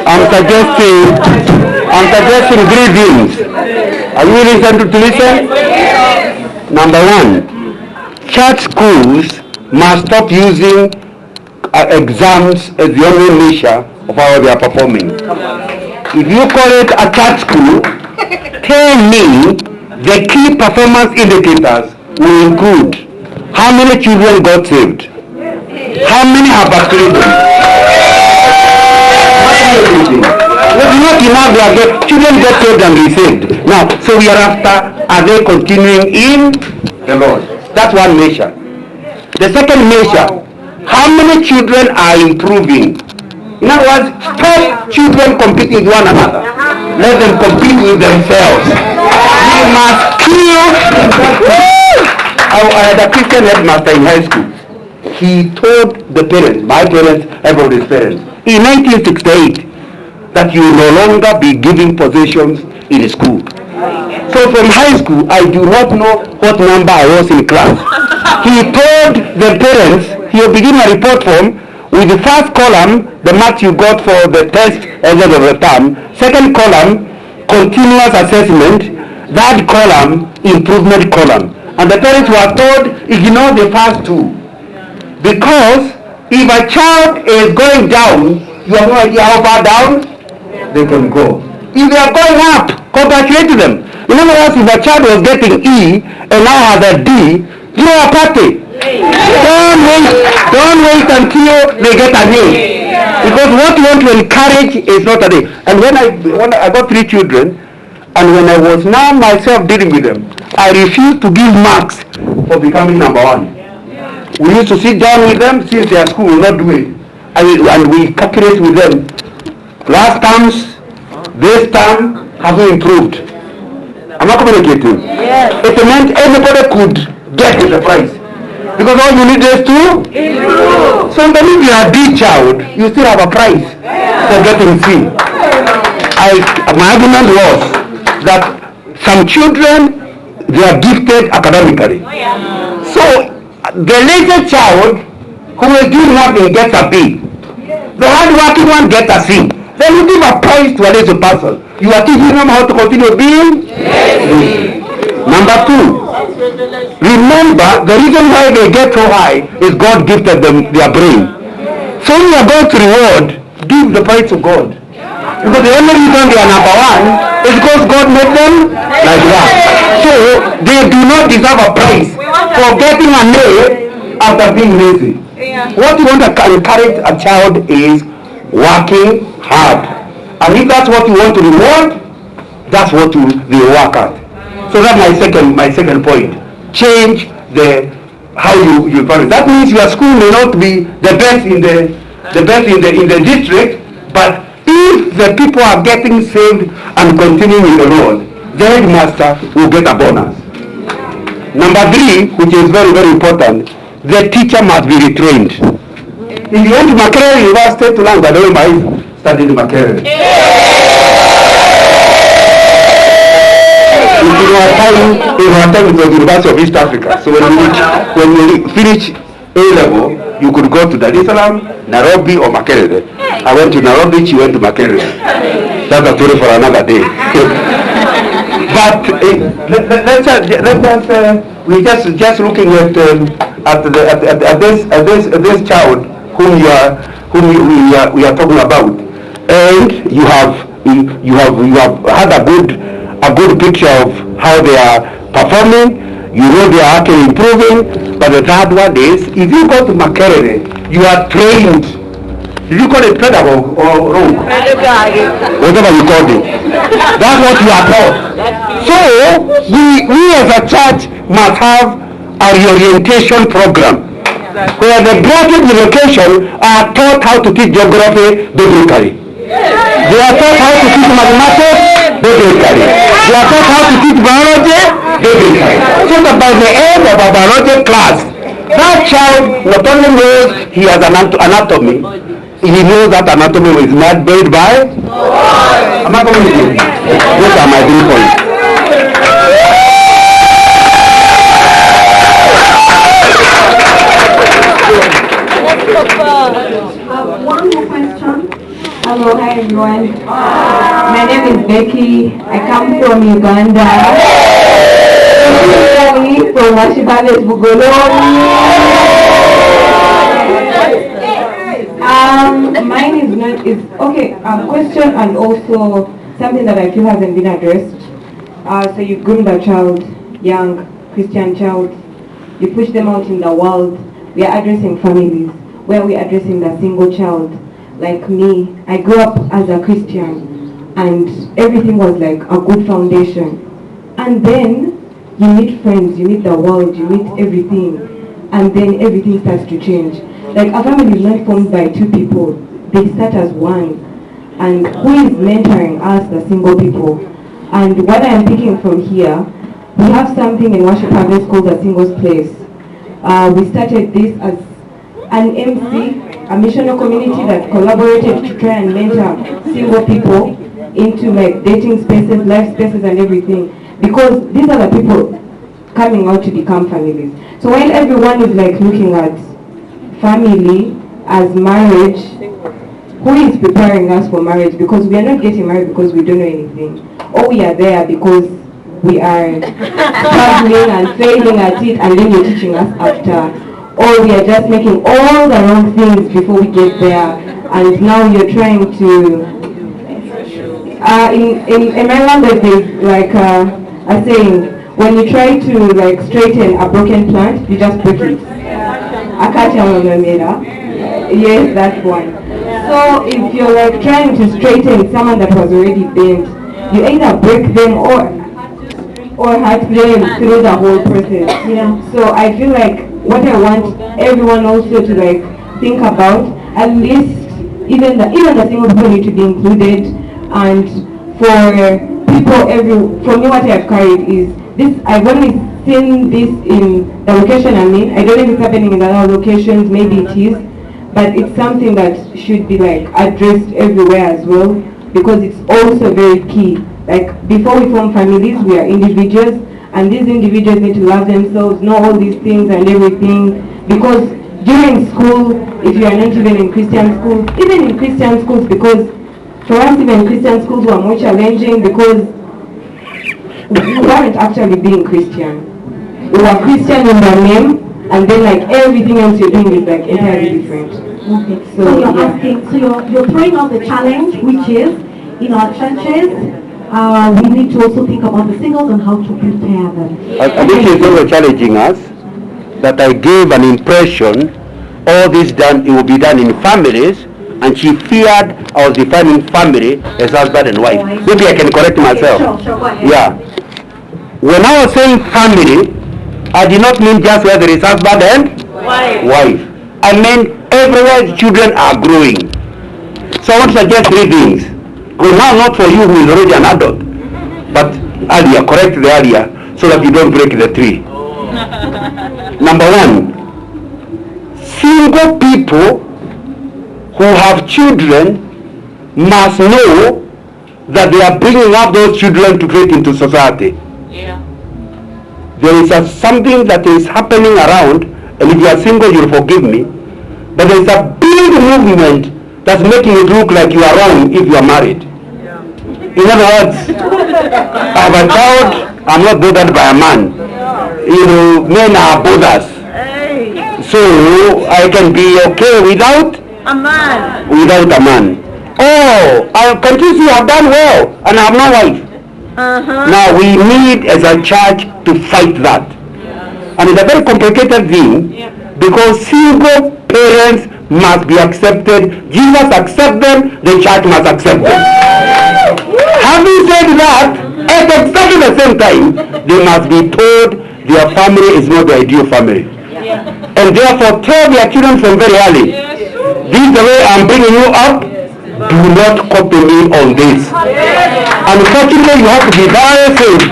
I'm suggesting greetings. Are you listening to listen? Number one, church schools must stop using exams as the only measure of how they are performing. If you call it a church school, tell me the key performance indicators will include how many children got saved, how many have baptized. It's not enough, children get saved and be saved. Now, so we are after, are they continuing in the Lord? That's one measure. The second measure, how many children are improving? In other words, stop children competing with one another. Let them compete with themselves. We must kill. I had a Christian headmaster in high school. He told the parents, my parents, everybody's parents, in 1968, that you will no longer be giving possessions in school. So from high school, I do not know what number I was in class. He told the parents, he'll begin a report form with the first column, the marks you got for the test at the end of the term, second column, continuous assessment, third column, improvement column. And the parents were told, ignore the first two. Because if a child is going down, you have no idea how far down they can go. If they are going up, congratulate them. In other words, if a child was getting E and now has a D, throw a party. Don't wait until they get an A. Because what you want to encourage is not a D. And when I got 3 children, and when I was now myself dealing with them, I refused to give marks for becoming number 1. We used to sit down with them since their school will not do it. And we calculate with them. Last terms, this term, have we improved? I'm not communicating. Yes. It meant everybody could get the prize. Because all you need is to improve. So even if you are a D child, you still have a prize for getting C. My argument was that some children, they are gifted academically. So the lazy child who is doing nothing gets a B. The hard-working one gets a C. Then you give a prize to a lazy person. You are teaching them how to continue being lazy. Number 2, remember the reason why they get so high is God gifted them their brain. So when you are going to reward, give the prize to God. Because the only reason they are number 1 is because God made them like that. So they do not deserve a prize for getting an A after being lazy. What you want to encourage a child is working hard. And if that's what you want to reward, that's what they work at. So that's my second point. Change how you parent. That means your school may not be the best in the district, but if the people are getting saved and continuing in the Lord, the headmaster will get a bonus. Number 3, which is very, very important, the teacher must be retrained. If you went to Makerere University to learn, by the way, I studied in Makerere. In our time it was University of East Africa. So when we finish A-level, you could go to Dar es Salaam, Nairobi, or Makerere. I went to Nairobi, she went to Makerere. That's a story for another day. But we're just looking at this child whom we are talking about, and you have had a good picture of how they are performing. You know they are actually improving. But the third one is, if you go to Makerere, you are trained. Did you call it pedagogue or wrong? Whatever you call it. That's what you are taught. So we as a church must have a reorientation program where the graduate education are taught how to teach geography biblically. They are taught how to teach mathematics biblically. They are taught how to teach biology biblically. So that by the end of a biology class, that child not only knows he has anatomy, he knows that anatomy is not made by God. Am I going with you? Those are my 3 points. One more question. Hello, hi everyone. My name is Becky. I come from Uganda. From Washibales Bugoloni. Mine is not okay. Question and also something that I feel hasn't been addressed. So you groomed a child, young Christian child. You push them out in the world. We are addressing families. Where we are addressing the single child. Like me, I grew up as a Christian, and everything was like a good foundation. And then you meet friends, you meet the world, you meet everything, and then everything starts to change. Like a family is not formed by 2 people, they start as one. And who is mentoring us, the single people? And what I am picking from here, we have something in Worship Harvest called the Singles Place. We started this as an MC, a missional community that collaborated to try and mentor single people into like dating spaces, life spaces and everything. Because these are the people coming out to become families. So while everyone is like looking at family as marriage, who is preparing us for marriage? Because we are not getting married because we don't know anything. Or we are there because we are struggling and failing at it, and then you're teaching us after. Or we are just making all the wrong things before we get there, and now you're trying to in Maryland there's like a saying, when you try to like straighten a broken plant, you just break it. Yes, that's one. So if you're like trying to straighten someone that was already bent, you either break them or hurt them through the whole process. Yeah. So I feel like what I want everyone also to like think about, at least even the single people need to be included. And for people, for me what I have carried is this. I've only seen this in the location I'm in. I don't know if it's happening in other locations, maybe it is, but it's something that should be like addressed everywhere as well, because it's also very key Like before we form families, we are individuals, and these individuals need to love themselves, know all these things and everything. Because during school, if you are not even in Christian schools, even in Christian schools, because for us even Christian schools were more challenging because we weren't actually being Christian. We were Christian in the name, and then like everything else you're doing is like entirely different. Okay. So you're asking, so you're throwing out the challenge, which is in our churches, we need to also think about the singles and how to prepare them. I think she's also challenging us that I gave an impression all this done, it will be done in families, and she feared I was defining family as husband and wife. Maybe I can correct myself. Sure, go ahead. Yeah. When I was saying family, I did not mean just where there is husband and wife. I meant everywhere the children are growing. So I want to suggest three things. Well, now not for you who is already an adult, but earlier, correct the earlier, so that you don't break the tree. Number one, single people who have children must know that they are bringing up those children to fit into society. Yeah. There is something that is happening around, and if you are single, you'll forgive me, but there is a big movement that's making it look like you are wrong if you are married. In other words, I have a child, I'm not bothered by a man. You know, men are bothers. So I can be okay without a man. Without a man. Oh, I can see you have done well, and I have no wife. Now we need as a church to fight that. And it's a very complicated thing because single parents must be accepted. Jesus accepts them, the church must accept them. Having said that, at exactly the same time, they must be told their family is not the ideal family. And therefore tell their children from very early, this is the way I'm bringing you up, do not copy me on this. Unfortunately, you have to be very safe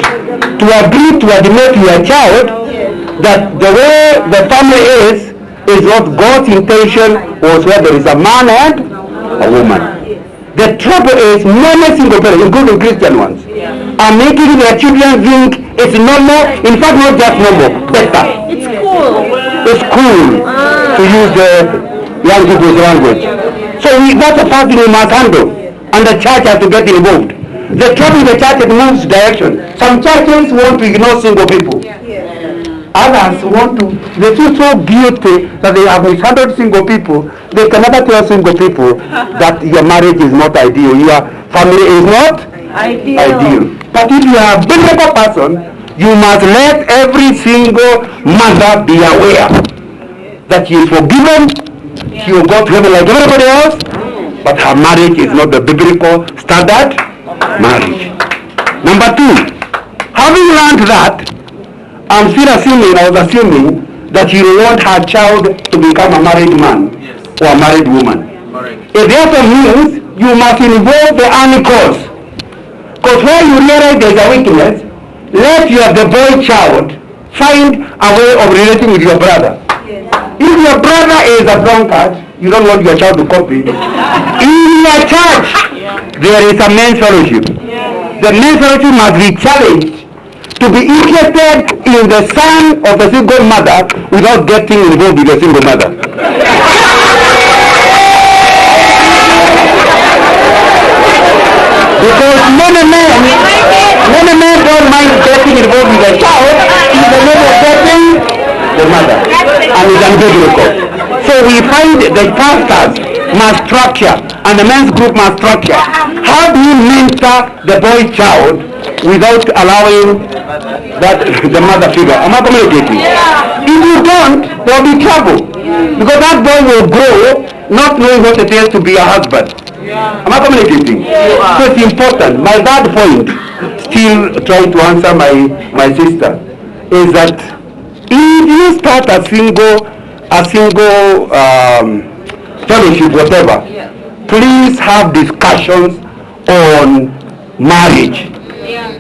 to agree to admit to your child that the way the family is what God's intention was, where there is a man and a woman. The trouble is many single parents, including Christian ones, are making their children think it's normal, in fact not just normal, better. It's cool. It's cool to use the young people's language. So that's the first thing we must handle, and the church has to get involved. The trouble in the church, it moves direction. Some churches want to ignore single people. Others want to, they feel so guilty that they have mishandled single people. They can never tell single people that your marriage is not ideal, your family is not ideal. But if you are a biblical person, you must let every single mother be aware that she is forgiven, she will go to heaven like everybody else, but her marriage is not the biblical standard marriage. Number two, having learned that, I was assuming that you want her child to become a married man or a married woman. It therefore means you must involve the uncles. Because where you realize there's a weakness, let the boy child find a way of relating with your brother. If your brother is a drunkard, you don't want your child to copy. In your church, there is a men's fellowship. The men's fellowship must be challenged to be interested in the son of a single mother without getting involved with a single mother. Because many men don't mind getting involved with a child in the name of getting the mother, and it's unbiblical. So we find the pastors must structure, and the men's group must structure. How do you mentor the boy child without allowing the mother figure? Am I communicating? If you don't, there will be trouble. Because that boy will grow not knowing what it is to be a husband. Am I communicating? So it's important. My third point, still trying to answer my sister, is that if you start a single fellowship, whatever, please have discussions on marriage.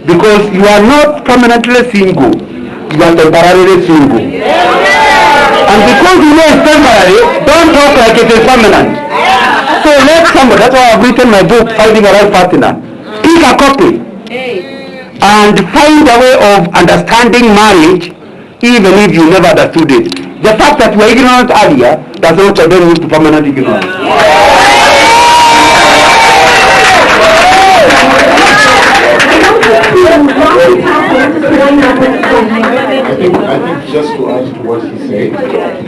Because you are not permanently single, you are temporarily single. And because you know it's temporary, don't talk like it is permanent. So let somebody, that's why I've written my book, Finding a Right Partner. Pick a couple. and find a way of understanding marriage even if you never understood it. The fact that you were ignorant earlier does not condemn you to permanent ignorance. I think just to add to what he said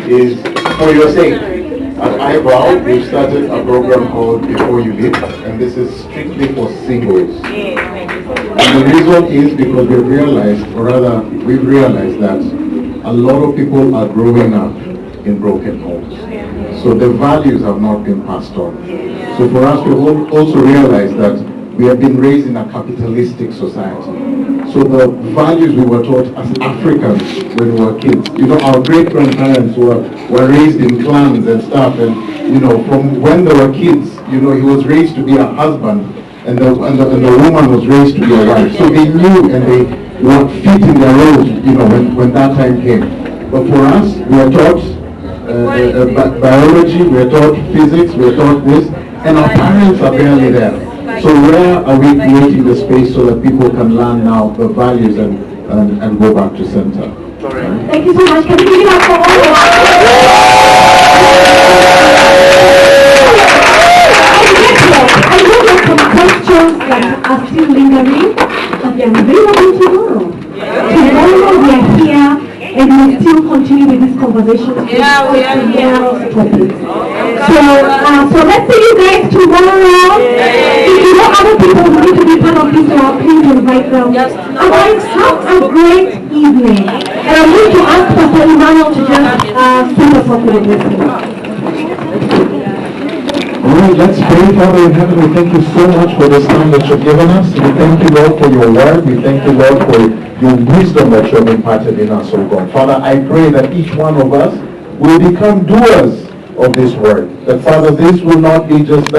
is, for your sake, at iVow, we've started a program called Before You Leave, and this is strictly for singles. And the reason is because we've realized that a lot of people are growing up in broken homes. So the values have not been passed on. So for us, we've also realized that we have been raised in a capitalistic society. So the values we were taught as Africans when we were kids, our great-grandparents were raised in clans and stuff, and from when they were kids, he was raised to be a husband, and the woman was raised to be a wife. So they knew and they were fit in their roles, when that time came. But for us, we are taught biology, we are taught physics, we are taught this, and our parents are barely there. So where are we creating the space so that people can learn now the values and go back to center? Right? Thank you so much. Can we give it up for all? I know there are some questions that are still lingering, but they are available tomorrow. Tomorrow we are here and we'll still continue with this conversation. Yeah, we are here. So let's see you guys tomorrow. If you know other people who need to be part of this, please invite them. Otherwise, have a great evening. And I'm going to ask Pastor Emmanuel to just send us off with a blessing. All right, let's pray. Father in heaven, we thank you so much for this time that you've given us. We thank you, Lord, for your word. We thank you, Lord, for your wisdom that you have imparted in us, oh God. Father, I pray that each one of us will become doers of this word. That, Father, this will not be just